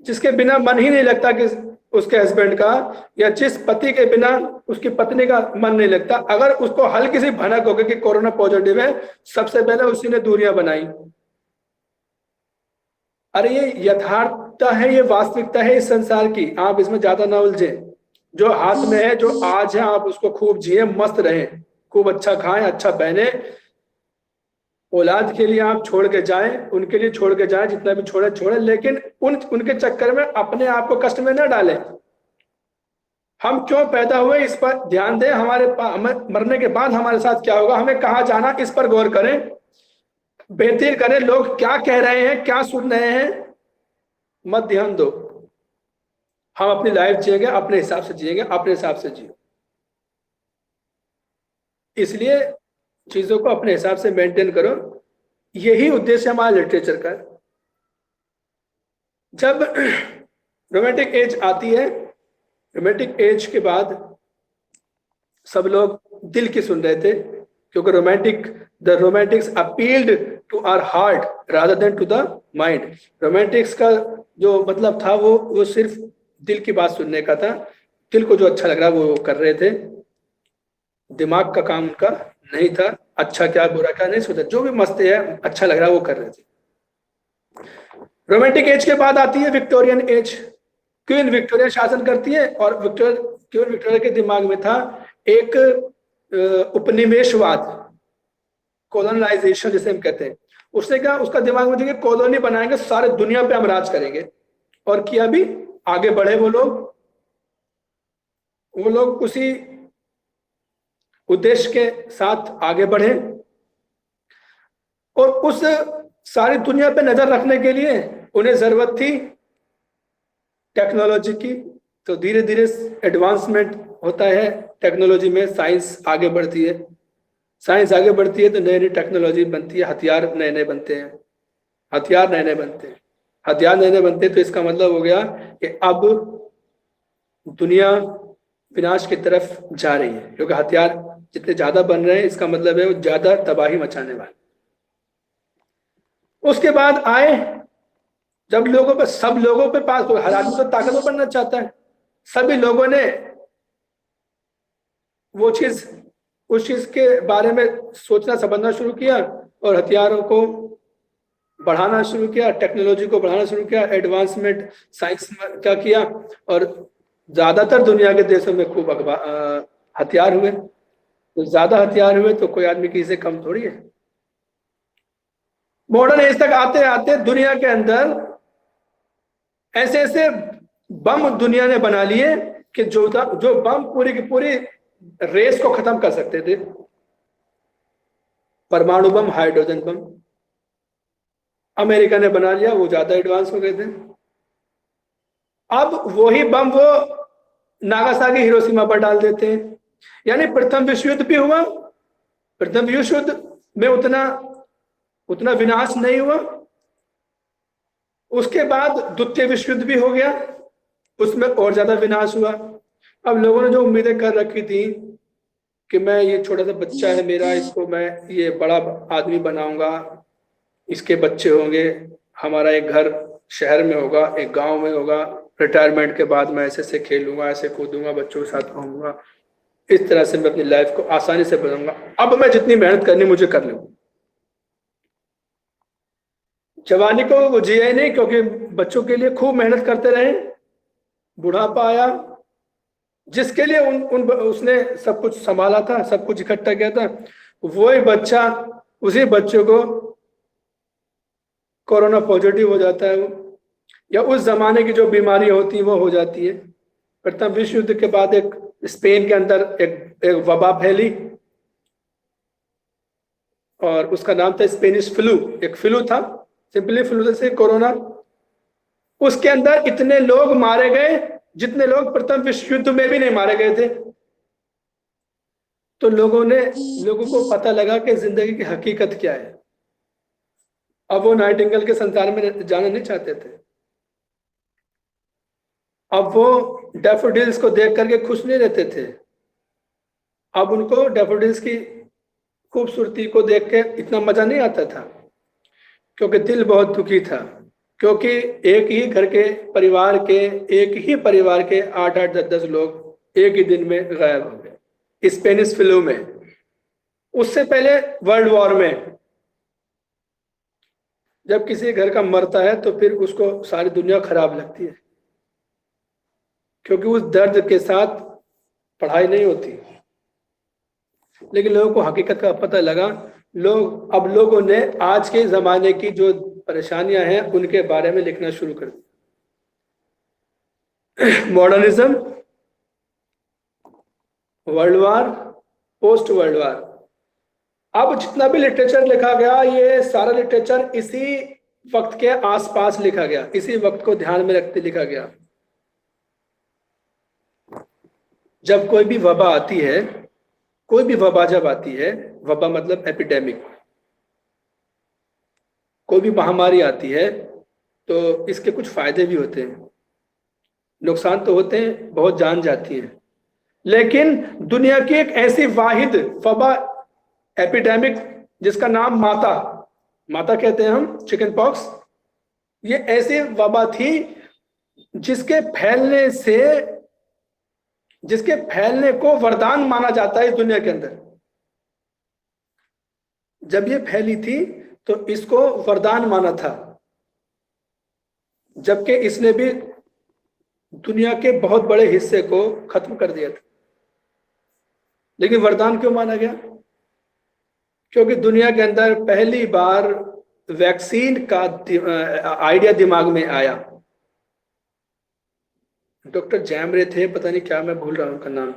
जिसके बिना मन ही नहीं लगता कि उसके हस्बैंड का, या जिस पति के बिना उसकी पत्नी का मन नहीं लगता, अगर उसको हल्की सी भनक हो गई कि कोरोना पॉजिटिव है, सबसे पहले उसी ने दूरियां बनाई। अरे ये यथार्थता है, ये वास्तविकता है इस संसार की, आप इसमें ज्यादा ना उलझे। जो हाथ में है, जो आज है, आप उसको खूब जिए, मस्त रहे, खूब अच्छा खाएं, अच्छा पहने, औलाद के लिए आप छोड़ के जाएं, उनके लिए छोड़ के जाएं, जितना भी छोड़े छोड़े, लेकिन उनके चक्कर में अपने आप को कष्ट में न डालें। हम क्यों पैदा हुए इस पर ध्यान दें, हमें मरने के बाद हमारे साथ क्या होगा, हमें कहाँ जाना, इस पर गौर करें, बेहतर करें। लोग क्या कह रहे हैं, क्या सुन रहे हैं, मत ध्यान दो। हम अपनी लाइफ जिएंगे, अपने हिसाब से जिएंगे, अपने हिसाब से जियो। इसलिए चीजों को अपने हिसाब से मेंटेन करो। यही उद्देश्य हमारे लिटरेचर का। जब रोमांटिक एज आती है, रोमांटिक एज के बाद सब लोग दिल की सुन रहे थे, क्योंकि the romantics appealed to our heart rather than to the mind. Romantics का जो मतलब था वो सिर्फ दिल की बात सुनने का था। दिल को जो अच्छा लग रहा वो कर रहे थे, दिमाग का काम उनका नहीं था, अच्छा क्या बुरा क्या नहीं सोचा, जो भी मस्त है अच्छा लग रहा वो कर रहे थे। रोमांटिक एज के बाद आती है विक्टोरियन एज। क्वीन विक्टोरिया शासन करती है, और क्वीन विक्टोरिया के दिमाग में था एक उपनिवेशवाद, कॉलोनाइजेशन जिसे हम कहते हैं। उसने क्या, उसका दिमाग में था कि कॉलोनी बनाएंगे, सारे दुनिया पे हम राज करेंगे। और किया भी, आगे बढ़े वो लोग उसी उद्देश्य के साथ आगे बढ़े। और उस सारी दुनिया पे नजर रखने के लिए उन्हें जरूरत थी टेक्नोलॉजी की। तो धीरे धीरे एडवांसमेंट होता है टेक्नोलॉजी में, साइंस आगे बढ़ती है। साइंस आगे बढ़ती है तो नई नई टेक्नोलॉजी बनती है, हथियार नए नए बनते हैं, हथियार नए नए बनते हैं, हथियार नए नए बनते हैं। तो इसका मतलब हो गया कि अब दुनिया विनाश की तरफ जा रही है, क्योंकि हथियार जितने ज्यादा बन रहे हैं, इसका मतलब है वो ज्यादा तबाही मचाने वाले। उसके बाद आए जब सब लोगों पे पास, हर आदमी तो ताकतवर बनना चाहता है, सभी लोगों ने वो चीज, उस चीज के बारे में सोचना समझना शुरू किया, और हथियारों को बढ़ाना शुरू किया, टेक्नोलॉजी को बढ़ाना शुरू किया, एडवांसमेंट साइंस का किया, और ज्यादातर दुनिया के देशों में खूब हथियार हुए। तो ज्यादा हथियार हुए तो कोई आदमी किसी से कम थोड़ी है। मॉडर्न एज तक आते आते दुनिया के अंदर ऐसे ऐसे बम दुनिया ने बना लिए कि जो बम पूरी की पूरी रेस को खत्म कर सकते थे। परमाणु बम, हाइड्रोजन बम अमेरिका ने बना लिया, वो ज्यादा एडवांस हो गए थे। अब वही बम वो नागासाकी हिरोशिमा पर डाल देते हैं। यानी प्रथम विश्व युद्ध भी हुआ, प्रथम विश्व युद्ध में उतना उतना विनाश नहीं हुआ। उसके बाद द्वितीय विश्व युद्ध भी हो गया, उसमें और ज्यादा विनाश हुआ। अब लोगों ने जो उम्मीदें कर रखी थी कि मैं, ये छोटा सा बच्चा है मेरा, इसको मैं ये बड़ा आदमी बनाऊंगा, इसके बच्चे होंगे, हमारा एक घर शहर में होगा, एक गांव में होगा, रिटायरमेंट के बाद मैं ऐसे ऐसे खेलूंगा, ऐसे कूदूंगा, बच्चों के साथ घूमूंगा, इस तरह से मैं अपनी लाइफ को आसानी से बनाऊंगा। अब मैं जितनी मेहनत करनी मुझे कर लूँ। जवानी को वो जिया ही नहीं, क्योंकि बच्चों के लिए खूब मेहनत करते रहे। बुढ़ापा आया, जिसके लिए उसने सब कुछ संभाला था, सब कुछ इकट्ठा किया था, वही बच्चा, उसी बच्चों को कोरोना पॉजिटिव हो जाता है वो, या उस जमाने की जो बीमारी होती है वो हो जाती है। प्रथम विश्व युद्ध के बाद एक स्पेन के अंदर एक वबा फैली, और उसका नाम था स्पेनिश फ्लू। एक फ्लू था, सिंपली फ्लू जैसे कोरोना। उसके अंदर इतने लोग मारे गए जितने लोग प्रथम विश्व युद्ध में भी नहीं मारे गए थे। तो लोगों को पता लगा कि जिंदगी की हकीकत क्या है। अब वो नाइटिंगेल के संसार में जाना नहीं चाहते थे। अब वो डैफोडिल्स को देख करके खुश नहीं रहते थे। अब उनको डैफोडिल्स की खूबसूरती को देख के इतना मजा नहीं आता था, क्योंकि दिल बहुत दुखी था। क्योंकि एक ही घर के परिवार के, एक ही परिवार के 8-8, 10-10 लोग एक ही दिन में गायब हो गए स्पेनिश फ्लू में। उससे पहले वर्ल्ड वॉर में जब किसी घर का मरता है तो फिर उसको सारी दुनिया खराब लगती है, क्योंकि उस दर्द के साथ पढ़ाई नहीं होती। लेकिन लोगों को हकीकत का पता लगा। अब लोगों ने आज के जमाने की जो परेशानियां हैं उनके बारे में लिखना शुरू कर दिया। Modernism, world war, post world war. अब जितना भी लिटरेचर लिखा गया, ये सारा लिटरेचर इसी वक्त के आसपास लिखा गया, इसी वक्त को ध्यान में रखते लिखा गया। जब कोई भी वबा आती है, कोई भी वबा जब आती है, वबा मतलब एपिडेमिक, कोई भी महामारी आती है तो इसके कुछ फायदे भी होते हैं, नुकसान तो होते हैं, बहुत जान जाती है। लेकिन दुनिया की एक ऐसी वाहिद वबा एपिडेमिक जिसका नाम माता कहते हैं हम, चिकन पॉक्स, ये ऐसी वबा थी जिसके फैलने को वरदान माना जाता है इस दुनिया के अंदर। जब ये फैली थी तो इसको वरदान माना था, जबकि इसने भी दुनिया के बहुत बड़े हिस्से को खत्म कर दिया था। लेकिन वरदान क्यों माना गया? क्योंकि दुनिया के अंदर पहली बार वैक्सीन का आइडिया दिमाग में आया। डॉक्टर जैमरे थे, पता नहीं क्या, मैं भूल रहा हूं उनका नाम।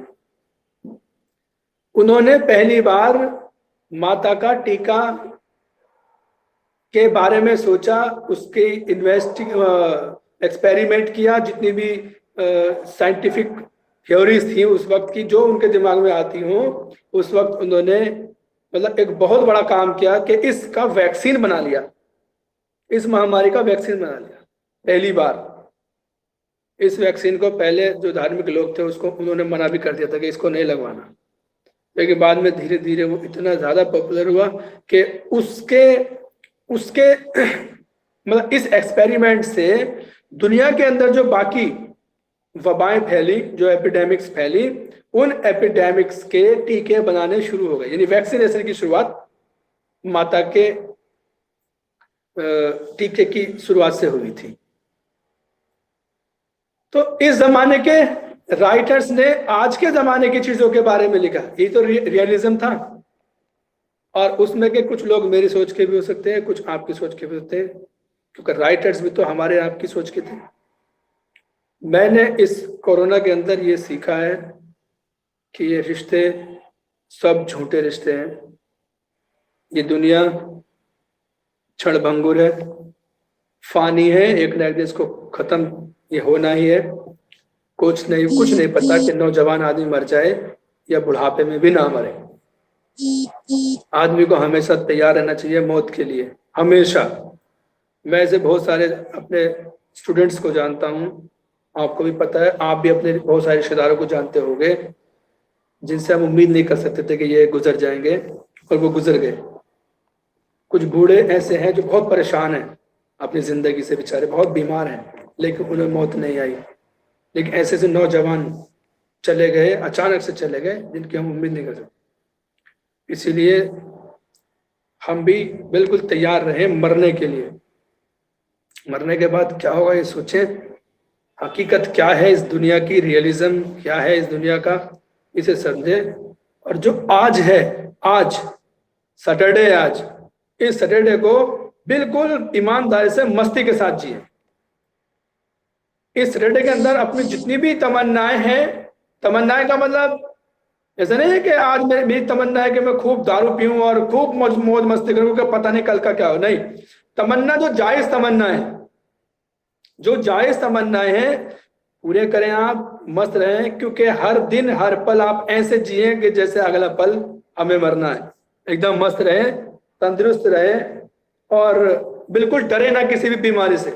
उन्होंने पहली बार माता का टीका के बारे में सोचा, उसके एक्सपेरिमेंट किया, जितनी भी साइंटिफिक थ्योरीज थी उस वक्त की जो उनके दिमाग में आती हों, उस वक्त उन्होंने मतलब एक बहुत बड़ा काम किया कि इसका वैक्सीन बना लिया, इस महामारी का वैक्सीन बना लिया पहली बार। इस वैक्सीन को पहले जो धार्मिक लोग थे उसको उन्होंने मना भी कर दिया था कि इसको नहीं लगवाना, लेकिन बाद में धीरे धीरे वो इतना ज्यादा पॉपुलर हुआ कि उसके मतलब इस एक्सपेरिमेंट से दुनिया के अंदर जो बाकी वबाएं फैली, जो एपिडेमिक्स फैली, उन एपिडेमिक्स के टीके बनाने शुरू हो गए। यानी वैक्सीनेशन की शुरुआत माता के टीके की शुरुआत से हुई थी। तो इस जमाने के राइटर्स ने आज के जमाने की चीजों के बारे में लिखा, ये तो रियलिज्म था। और उसमें के कुछ लोग मेरी सोच के भी हो सकते हैं, कुछ आपकी सोच के भी होते हैं, क्योंकि राइटर्स भी तो हमारे आपकी सोच के थे। मैंने इस कोरोना के अंदर ये सीखा है कि ये रिश्ते सब झूठे रिश्ते हैं। ये दुनिया क्षणभंगुर है, फानी है, एक ना एक दिन इसको खत्म ये होना ही है। कुछ नहीं पता कि नौजवान आदमी मर जाए या बुढ़ापे में भी ना मरे। आदमी को हमेशा तैयार रहना चाहिए मौत के लिए, हमेशा। मैं ऐसे बहुत सारे अपने स्टूडेंट्स को जानता हूँ, आपको भी पता है, आप भी अपने बहुत सारे रिश्तेदारों को जानते होंगे जिनसे हम उम्मीद नहीं कर सकते थे कि ये गुजर जाएंगे, और वो गुजर गए। कुछ बूढ़े ऐसे हैं जो बहुत परेशान हैं अपनी जिंदगी से, बेचारे बहुत बीमार हैं, लेकिन उन्हें मौत नहीं आई। लेकिन ऐसे ऐसे नौजवान चले गए, अचानक से चले गए, जिनकी हम उम्मीद नहीं कर सकते। इसीलिए हम भी बिल्कुल तैयार रहे मरने के लिए। मरने के बाद क्या होगा ये सोचें, हकीकत क्या है इस दुनिया की, रियलिज्म क्या है इस दुनिया का, इसे समझे। और जो आज है, आज सैटरडे है, आज इस सैटरडे को बिल्कुल ईमानदारी से मस्ती के साथ जिए। इस सैटरडे के अंदर अपनी जितनी भी तमन्नाएं हैं, तमन्नाएं का मतलब ऐसा नहीं है कि आज मेरी तमन्ना है कि मैं खूब दारू पीऊं और खूब मौज मस्ती करूं कि पता नहीं कल का क्या हो, नहीं। तमन्ना जो जायज तमन्ना है, जो जायज तमन्नाएं हैं पूरे करें आप, मस्त रहें, क्योंकि हर दिन हर पल आप ऐसे जिए कि जैसे अगला पल हमें मरना है। एकदम मस्त रहे, तंदुरुस्त रहे, और बिल्कुल डरे ना किसी भी बीमारी से।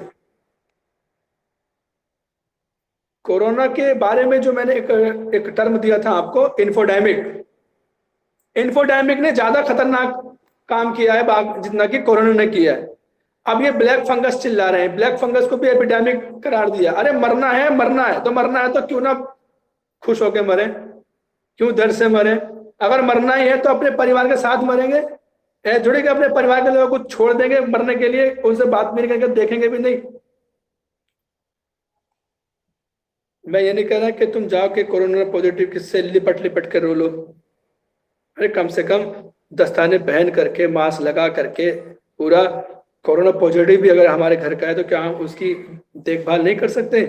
कोरोना के बारे में जो मैंने एक टर्म दिया था आपको, इन्फोडेमिक। इन्फोडेमिक ने ज्यादा खतरनाक काम किया है जितना कि कोरोना ने किया है। अब ये ब्लैक फंगस चिल्ला रहे हैं, ब्लैक फंगस को भी एपिडेमिक करार दिया। अरे मरना है, मरना है तो मरना है, तो क्यों ना खुश होकर मरे, क्यों डर से मरे। अगर मरना ही है तो अपने परिवार के साथ मरेंगे, जुड़ेंगे, अपने परिवार के लोगों को छोड़ देंगे मरने के लिए, उनसे बात भी नहीं करेंगे, देखेंगे भी नहीं। मैं ये नहीं कह रहा कि तुम जाओ के कोरोना पॉजिटिव किससे लिपट लिपट कर रो लो। अरे कम से कम दस्ताने पहन करके, मास्क लगा करके, पूरा कोरोना पॉजिटिव भी अगर हमारे घर का है तो क्या हम उसकी देखभाल नहीं कर सकते?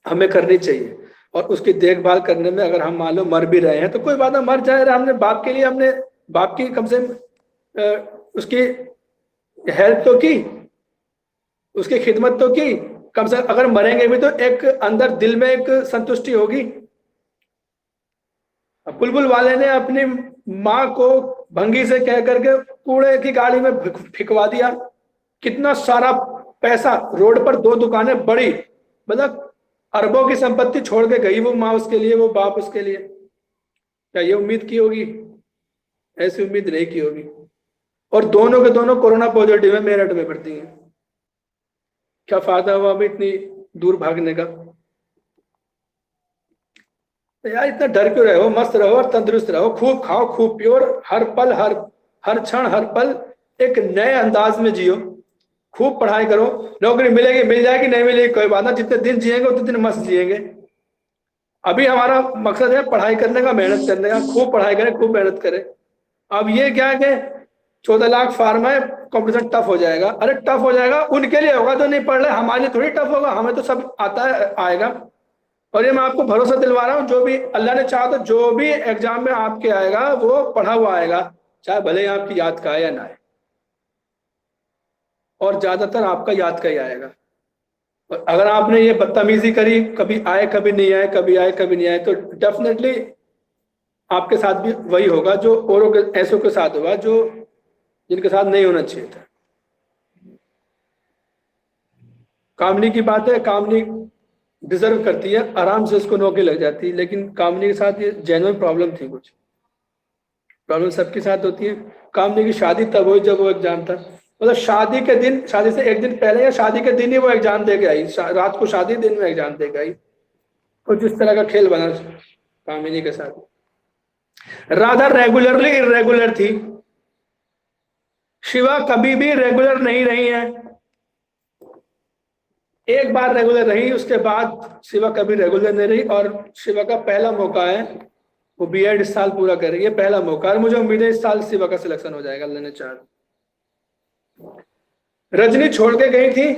हमें करनी चाहिए। और उसकी देखभाल करने में अगर हम मान लो मर भी रहे हैं तो कोई बात ना, मर जाए, हमने बाप के लिए, हमने बाप की कम से उसकी हेल्प तो की, उसकी खिदमत तो की। कम से अगर मरेंगे भी तो एक अंदर दिल में एक संतुष्टि होगी। बुलबुल वाले ने अपनी माँ को भंगी से कह करके कूड़े की गाड़ी में फिकवा दिया। कितना सारा पैसा, रोड पर 2 दुकानें बड़ी, मतलब अरबों की संपत्ति छोड़ के गई वो माँ उसके लिए, वो बाप उसके लिए। क्या ये उम्मीद की होगी? ऐसी उम्मीद नहीं की होगी। और दोनों के दोनों कोरोना पॉजिटिव है, मेरठ में भर्ती है। क्या फायदा हुआ अभी इतनी दूर भागने का? तो यार इतना डर क्यों रहे हो? मस्त रहो और तंदुरुस्त रहो, खूब खाओ, खूब पियो, और हर पल, हर क्षण, हर पल एक नए अंदाज में जियो। खूब पढ़ाई करो, नौकरी मिलेगी, मिल जाएगी, नहीं मिलेगी कोई बात ना, जितने दिन जिएंगे उतने दिन मस्त जिएंगे। अभी हमारा मकसद है पढ़ाई करने का, मेहनत करने का, खूब पढ़ाई करें, खूब मेहनत करें। अब ये क्या है कि 14 लाख फार्म है, कंपटीशन टफ हो जाएगा। अरे टफ हो जाएगा उनके लिए होगा जो नहीं पढ़ रहे, हमारे लिए थोड़ी टफ होगा, हमें तो सब आता है, आएगा। और ये मैं आपको भरोसा दिलवा रहा हूँ, जो भी अल्लाह ने चाहा तो जो भी एग्जाम में आपके आएगा वो पढ़ा हुआ आएगा, चाहे भले ही आपकी याद का आए या ना आए, और ज्यादातर आपका याद का ही आएगा। और अगर आपने ये बदतमीजी करी, कभी आए कभी नहीं आए, कभी आए कभी नहीं आए, तो डेफिनेटली आपके साथ भी वही होगा जो औरों के, ऐसों के साथ होगा जो जिनके साथ नहीं होना चाहिए था। कामनी की बात है, कामनी डिजर्व करती है, आराम से उसको नौकरी लग जाती है, लेकिन कामनी के साथ ये जेन्युइन प्रॉब्लम थी। कुछ प्रॉब्लम सबके साथ होती है। कामनी की शादी तब हुई जब वो एग्जाम था, मतलब शादी के दिन, शादी से एक दिन पहले या शादी के दिन ही वो एग्जाम दे के आई, रात को शादी, दिन में एग्जाम दे के आई। तो जिस तरह का खेल बना कामिनी के साथ। राधा रेगुलरली इरेगुलर थी, शिवा कभी भी रेगुलर नहीं रही है। एक बार रेगुलर रही, उसके बाद शिवा कभी रेगुलर नहीं रही, और शिवा का पहला मौका है, वो बीएड इस साल पूरा करेगी, ये पहला मौका है। मुझे उम्मीद है इस साल शिवा का सिलेक्शन हो जाएगा, अल्लाह ने चाहा। रजनी छोड़ के गई थी,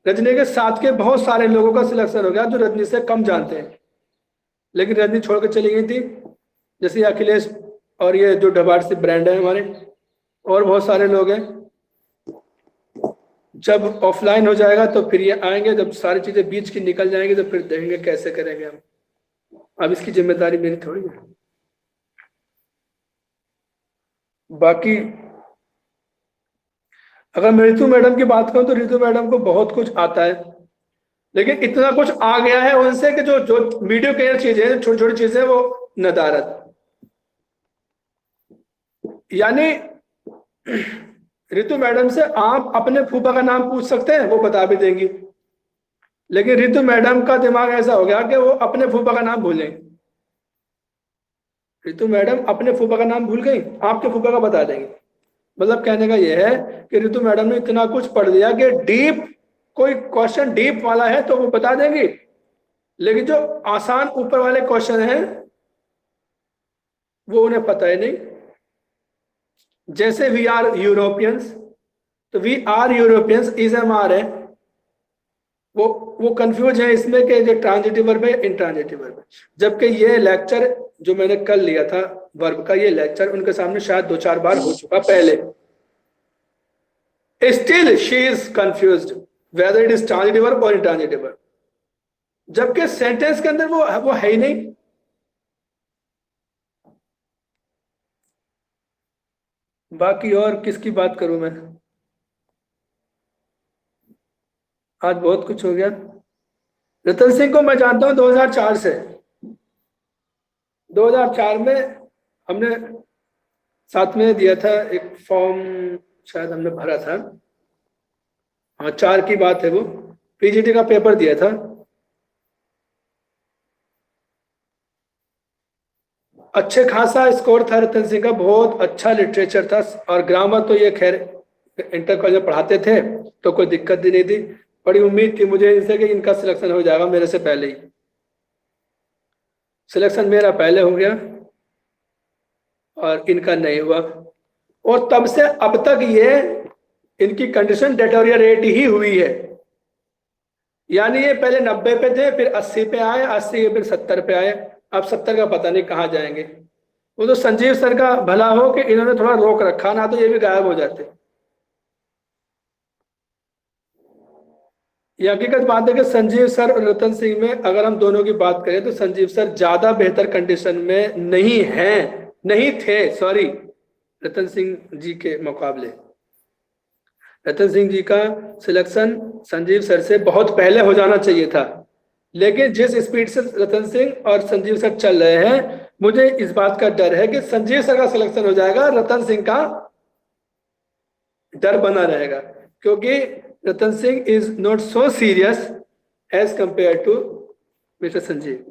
रजनी के साथ के बहुत सारे लोगों का सिलेक्शन हो गया जो रजनी से कम जानते हैं, लेकिन रजनी छोड़ के चली गई थी, जैसे अखिलेश और ये जो ढबाड़ से ब्रांड है हमारे, और बहुत सारे लोग हैं। जब ऑफलाइन हो जाएगा तो फिर ये आएंगे, जब सारी चीजें बीच की निकल जाएंगी तो फिर देखेंगे कैसे करेंगे हम। अब इसकी जिम्मेदारी मेरी थोड़ी है। बाकी अगर मैं रितु मैडम की बात करूं तो रितु मैडम को बहुत कुछ आता है, लेकिन इतना कुछ आ गया है उनसे कि जो जो वीडियो क्लियर चीजें हैं, छोटी छोटी चीजें, वो नदारत। यानी रितु मैडम से आप अपने फूफा का नाम पूछ सकते हैं, वो बता भी देंगी, लेकिन रितु मैडम का दिमाग ऐसा हो गया कि वो अपने फूफा का नाम भूलें। रितु मैडम अपने फूफा का नाम भूल गई, आपके फूफा का बता देंगे। मतलब कहने का यह है कि रितु मैडम ने इतना कुछ पढ़ लिया कि डीप, कोई क्वेश्चन डीप वाला है तो वो बता देंगी, लेकिन जो आसान ऊपर वाले क्वेश्चन हैं वो उन्हें पता ही नहीं। जैसे वी आर यूरोपियंस, तो we are Europeans is M R है, वो कंफ्यूज है इसमें कि जो ट्रांजिटिव वर्ब है इंट्रांजिटिव वर्ब है, जबकि ये लेक्चर जो मैंने कल लिया था वर्ब का, ये लेक्चर उनके सामने शायद 2-4 बार हो चुका पहले। Still she is confused whether it is transitive verb और इंट्रांजिटिव वर्ब, जबकि सेंटेंस के अंदर वो है ही नहीं। बाकी और किसकी बात करूं मैं, आज बहुत कुछ हो गया। रतन सिंह को मैं जानता हूं 2004 से। 2004 में हमने साथ में दिया था एक फॉर्म, शायद हमने भरा था, हाँ 4 की बात है, वो पीजीटी का पेपर दिया था। अच्छे खासा स्कोर था रतन सिंह का, बहुत अच्छा लिटरेचर था, और ग्रामर तो ये खैर इंटर कॉलेज में पढ़ाते थे तो कोई दिक्कत भी नहीं थी। बड़ी उम्मीद थी मुझे इनसे कि इनका सिलेक्शन हो जाएगा मेरे से पहले ही। सिलेक्शन मेरा पहले हो गया और इनका नहीं हुआ, और तब से अब तक ये इनकी कंडीशन डेटोरियरेट ही हुई है। यानी ये पहले 90 पे थे, फिर 80 पे आए, 80 फिर 70 पे आए, अब 70 का पता नहीं कहाँ जाएंगे। वो तो संजीव सर का भला हो कि इन्होंने थोड़ा रोक रखा, ना तो ये भी गायब हो जाते। ये हकीकत बात है कि संजीव सर और रतन सिंह में अगर हम दोनों की बात करें तो संजीव सर ज्यादा बेहतर कंडीशन में नहीं हैं, नहीं थे, सॉरी, रतन सिंह जी के मुकाबले। रतन सिंह जी का सिलेक्शन संजीव सर से बहुत पहले हो जाना चाहिए था, लेकिन जिस स्पीड से रतन सिंह और संजीव सर चल रहे हैं, मुझे इस बात का डर है कि संजीव सर का सिलेक्शन हो जाएगा, रतन सिंह का डर बना रहेगा, क्योंकि Ratan Singh is not so serious as compare to mister Sanjeev.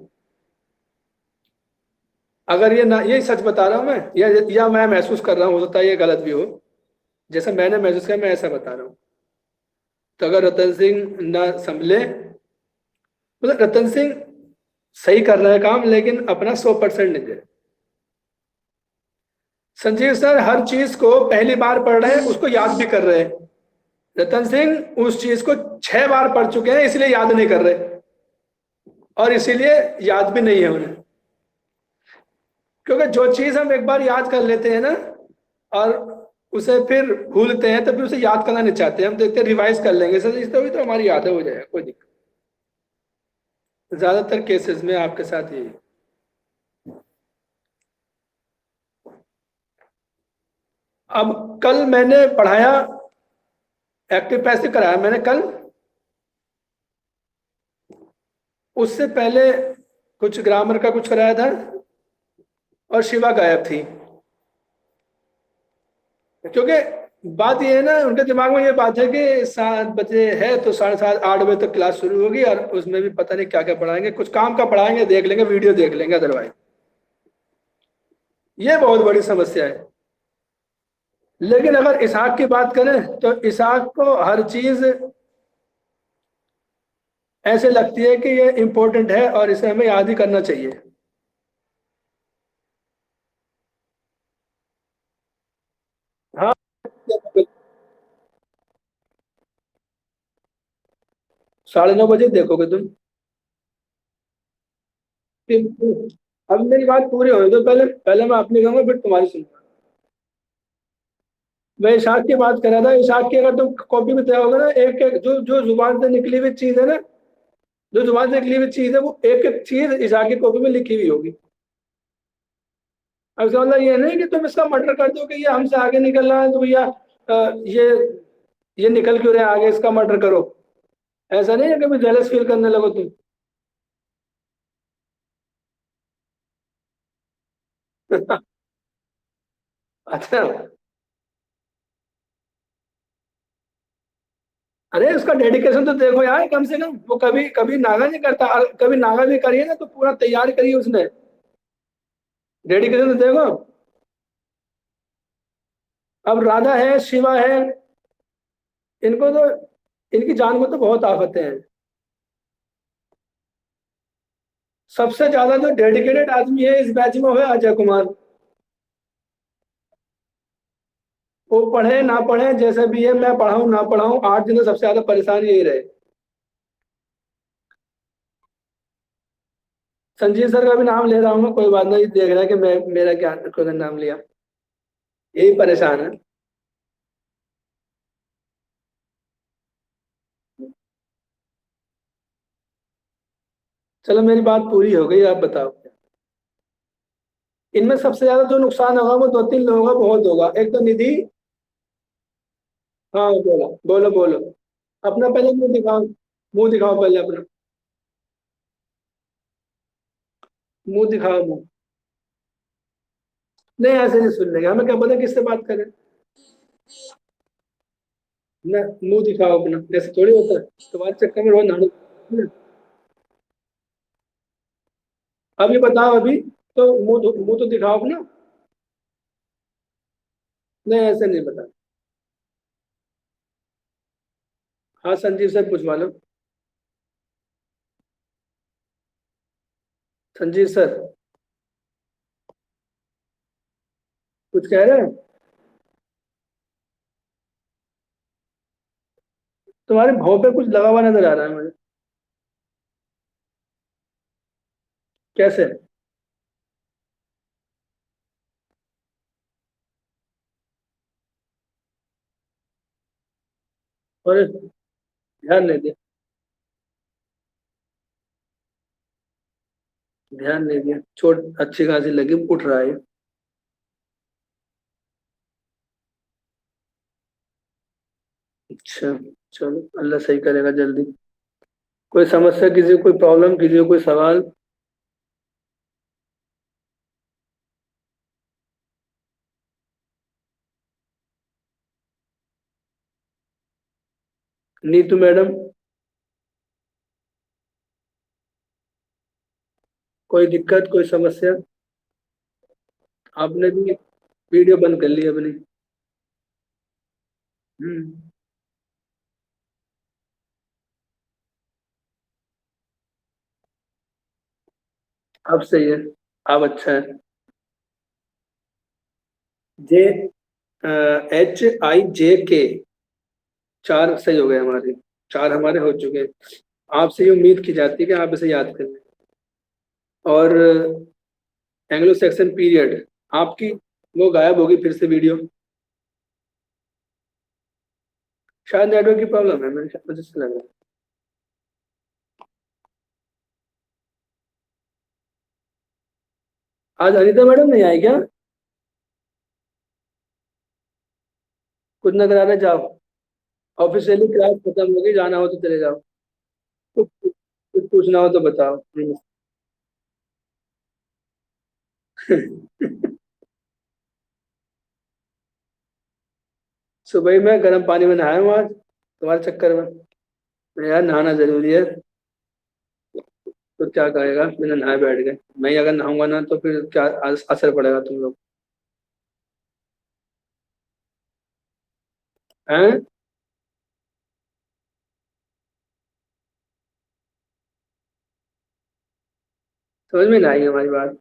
अगर ये ना, ये सच बता रहा हूं मैं, या मैं महसूस कर रहा हूं, हो सकता है ये गलत भी हो, जैसा मैंने महसूस किया मैं ऐसा बता रहा हूं। तो अगर रतन सिंह ना संभले, मतलब रतन सिंह सही कर रहे हैं काम, लेकिन अपना 100% नहीं दे रहे। संजीव सर हर चीज को पहली बार पढ़ रहे हैं, उसको याद भी कर रहे हैं। रतन सिंह उस चीज को 6 बार पढ़ चुके हैं, इसलिए याद नहीं कर रहे, और इसीलिए याद भी नहीं है उन्हें। क्योंकि जो चीज हम एक बार याद कर लेते हैं ना, और उसे फिर भूलते हैं, तो फिर उसे याद करना नहीं चाहते, हम देखते रिवाइज कर लेंगे सर, इस तो हमारी याद हो जाएगा, कोई दिक्कत। ज्यादातर केसेस में आपके साथ यही। अब कल मैंने पढ़ाया, एक्टिव पैसिव कराया मैंने कल, उससे पहले कुछ ग्रामर का कुछ कराया था, और शिवा गायब थी। क्योंकि बात ये है ना, उनके दिमाग में ये बात है कि 7 बजे है तो 7:30 8 बजे तक क्लास शुरू होगी, और उसमें भी पता नहीं क्या क्या पढ़ाएंगे, कुछ काम का पढ़ाएंगे, देख लेंगे, वीडियो देख लेंगे, अदरवाइज ये बहुत बड़ी समस्या है। लेकिन अगर इसहाक की बात करें तो इसहाक को हर चीज ऐसे लगती है कि ये इंपॉर्टेंट है और इसे हमें याद ही करना चाहिए। हाँ, 9:30 बजे देखोगे तुम। अब मेरी बात पूरी होने दो, पहले पहले मैं अपनी कहूंगा फिर तुम्हारी सुनूंगा। मैं इशाक की बात कर रहा था, इशाक की अगर तुम कॉपी में तैयार होगा ना, एक एक जो जो जुबान से निकली हुई चीज है ना, जो जुबान से निकली हुई चीज है वो एक एक चीज इशाक की कॉपी में लिखी हुई होगी। अब इसका मतलब ये नहीं कि तुम इसका मर्डर कर दो कि ये हमसे आगे निकल रहा है तो भैया ये निकल क्यों रहे हैं आगे, इसका मर्डर करो। ऐसा नहीं है, कभी जेलस फील करने लगो तुम। अच्छा। अरे उसका डेडिकेशन तो देखो यार, कम से कम वो कभी कभी नागा नहीं करता, और कभी नागा भी करिए ना तो पूरा तैयार करिए उसने। डेडिकेशन तो देखो। अब राधा है, शिवा है, इनको तो, इनकी जान को तो बहुत आफतें हैं। सबसे ज्यादा जो डेडिकेटेड आदमी है इस बैच में वो है अजय कुमार। वो पढ़े ना पढ़े जैसे भी है, मैं पढ़ाऊँ ना पढ़ाऊँ, 8 दिन तो सबसे ज्यादा परेशान यही रहे। संजीव सर का भी नाम ले रहा हूँ मैं, कोई बात नहीं, देख रहा है कि मैं मेरा क्या कोई नाम लिया, यही परेशान है। चलो मेरी बात पूरी हो गई, आप बताओ। इनमें सबसे ज्यादा जो नुकसान होगा वो 2-3 लोगों का बहुत होगा। एक तो निधि। हाँ बोलो बोलो बोलो। अपना पहले मुंह दिखाओ, मुंह दिखाओ पहले अपना। मुंह दिखाओ मुंह। नहीं ऐसे नहीं सुन लेंगे, हमें क्या पता किससे बात करें। ना, मुंह दिखाओ अपना, ऐसे थोड़ी होता है। तुम्हारे चक्कर में रोज नाटक। अभी बताओ अभी, तो मुंह तो दिखाओ अपना। नहीं ऐसे नहीं बता। हाँ संजीव सर पूछवा लो। संजीव सर कुछ कह रहे हैं? तुम्हारे भाव पे कुछ लगा हुआ नजर आ रहा है मुझे। कैसे? और ध्यान नहीं दिया, ध्यान नहीं दिया, चोट अच्छी खासी लगी, उठ रहा है। अच्छा, चलो अल्लाह सही करेगा जल्दी। कोई समस्या, किसी को कोई प्रॉब्लम, किसी को कोई सवाल? नीतू मैडम, कोई दिक्कत, कोई समस्या? आपने भी वीडियो बंद कर ली अपनी? हम्म। अब सही है, अब अच्छा है। जे, HIJK, 4 सही हो गए हमारे। 4 हमारे हो चुके हैं। आपसे ये उम्मीद की जाती है कि आप इसे याद करें। और एंग्लो सेक्शन पीरियड, आपकी वो गायब होगी फिर से वीडियो। शायद नेटवर्क की प्रॉब्लम है, मेरे ख्याल मुझे से लग रहा है। आज अनीता मैडम नहीं आई क्या? कुछ नजर आ रहा है, जाओ। ऑफिशियली क्लास खत्म होगी, जाना हो तो चले जाओ। कुछ कुछ पूछना हो तो बताओ। सुबह ही मैं गर्म पानी में नहाया हूँ आज, तुम्हारे चक्कर में। यार नहाना जरूरी है। तो क्या करेगा, बिना नहाए बैठ गए। मैं ही अगर नहाऊंगा ना तो फिर क्या असर पड़ेगा तुम लोग। हैं? समझ में ना आई हमारी बात?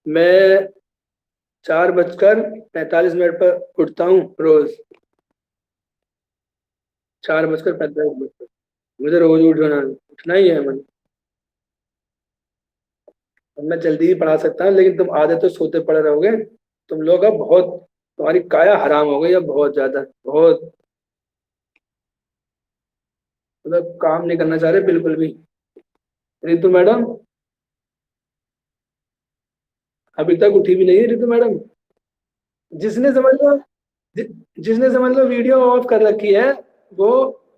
मैं 4:45 पर उठता हूँ रोज। 4:45 पर मुझे रोज उठना ही है मन। अब मैं जल्दी ही पढ़ा सकता हूँ, लेकिन तुम आधे तो सोते पड़े रहोगे। तुम लोग अब बहुत, तुम्हारी काया हराम हो गई अब बहुत ज्यादा, बहुत। मतलब काम नहीं करना चाह रहे बिल्कुल भी। रितु मैडम अभी तक उठी भी नहीं है, रितु मैडम। जिसने समझ लो जि, जिसने समझ लो वीडियो ऑफ कर रखी है, वो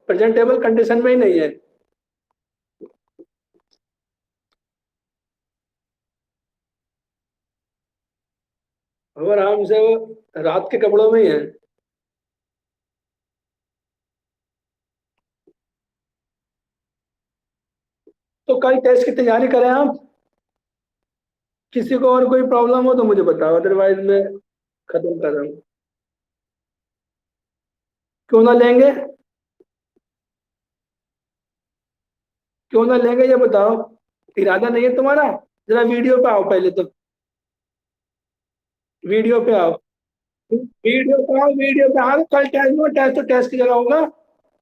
प्रेजेंटेबल कंडीशन में ही नहीं है। वो आराम से वो रात के कपड़ों में ही है। तो कल टेस्ट की तैयारी करें आप। किसी को और कोई प्रॉब्लम हो तो मुझे बताओ, अदरवाइज मैं खत्म कर रहा हूँ। क्यों ना लेंगे? क्यों ना लेंगे ये बताओ। इरादा नहीं है तुम्हारा? जरा वीडियो पे आओ पहले तो। वीडियो पे आओ। वीडियो पे आओ, वीडियो पे आओ। कल टेस्ट में, टेस्ट तो टेस्ट की जगह होगा।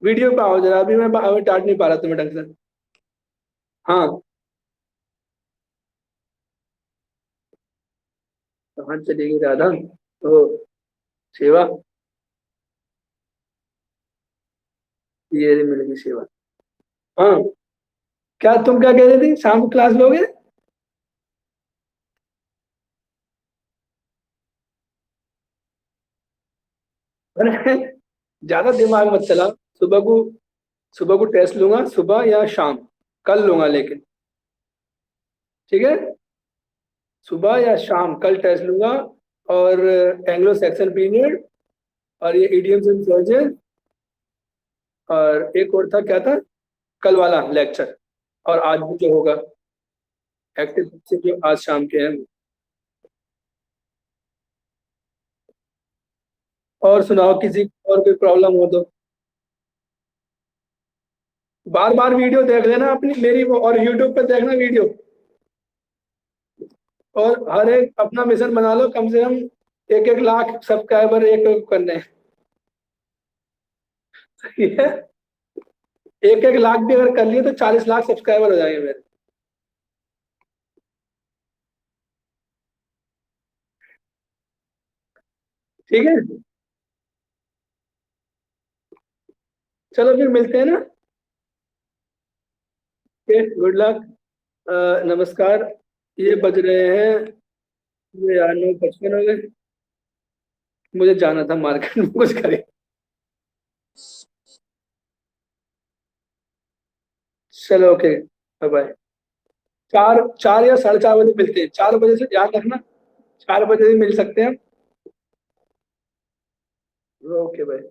वीडियो पे आओ जरा, अभी मैं अभी डांट नहीं पा रहा तुम्हें ढंग से। हाँ। कहाँ चलेगी राधा? ओ, सेवा। ये रही मिलेगी सेवा। हाँ। क्या तुम क्या कह रही थी, शाम को क्लास लोगे? अरे ज्यादा दिमाग मत चला। सुबह को, सुबह को टेस्ट लूंगा, सुबह या शाम। कल लूंगा लेकिन। ठीक है। सुबह या शाम कल टेस्ट लूंगा। और एंग्लो सेक्शन पीरियड, और ये इडियम्स एंड फ्रेजेस, और एक और था क्या था, कल वाला लेक्चर, और आज भी जो होगा एक्टिव से जो आज शाम के हैं। और सुनाओ, किसी को और कोई प्रॉब्लम हो तो। बार बार वीडियो देख लेना अपनी मेरी वो, और यूट्यूब पे देखना वीडियो। और हर एक अपना मिशन बना लो, कम से कम 1-1 लाख सब्सक्राइबर एक करने हैं। ठीक है। 1-1 लाख भी अगर कर लिए तो 40 लाख सब्सक्राइबर हो जाएंगे मेरे। ठीक है। चलो फिर मिलते हैं ना। Good luck. नमस्कार। ये बज रहे हैं, ये यार 9:55 हो गए। मुझे जाना था मार्केट में कुछ खरीद। चलो ओके, बाय बाय। 4 4 या 4:30 बजे मिलते हैं, 4 बजे से ध्यान रखना। 4 बजे भी मिल सकते हैं। Okay bye.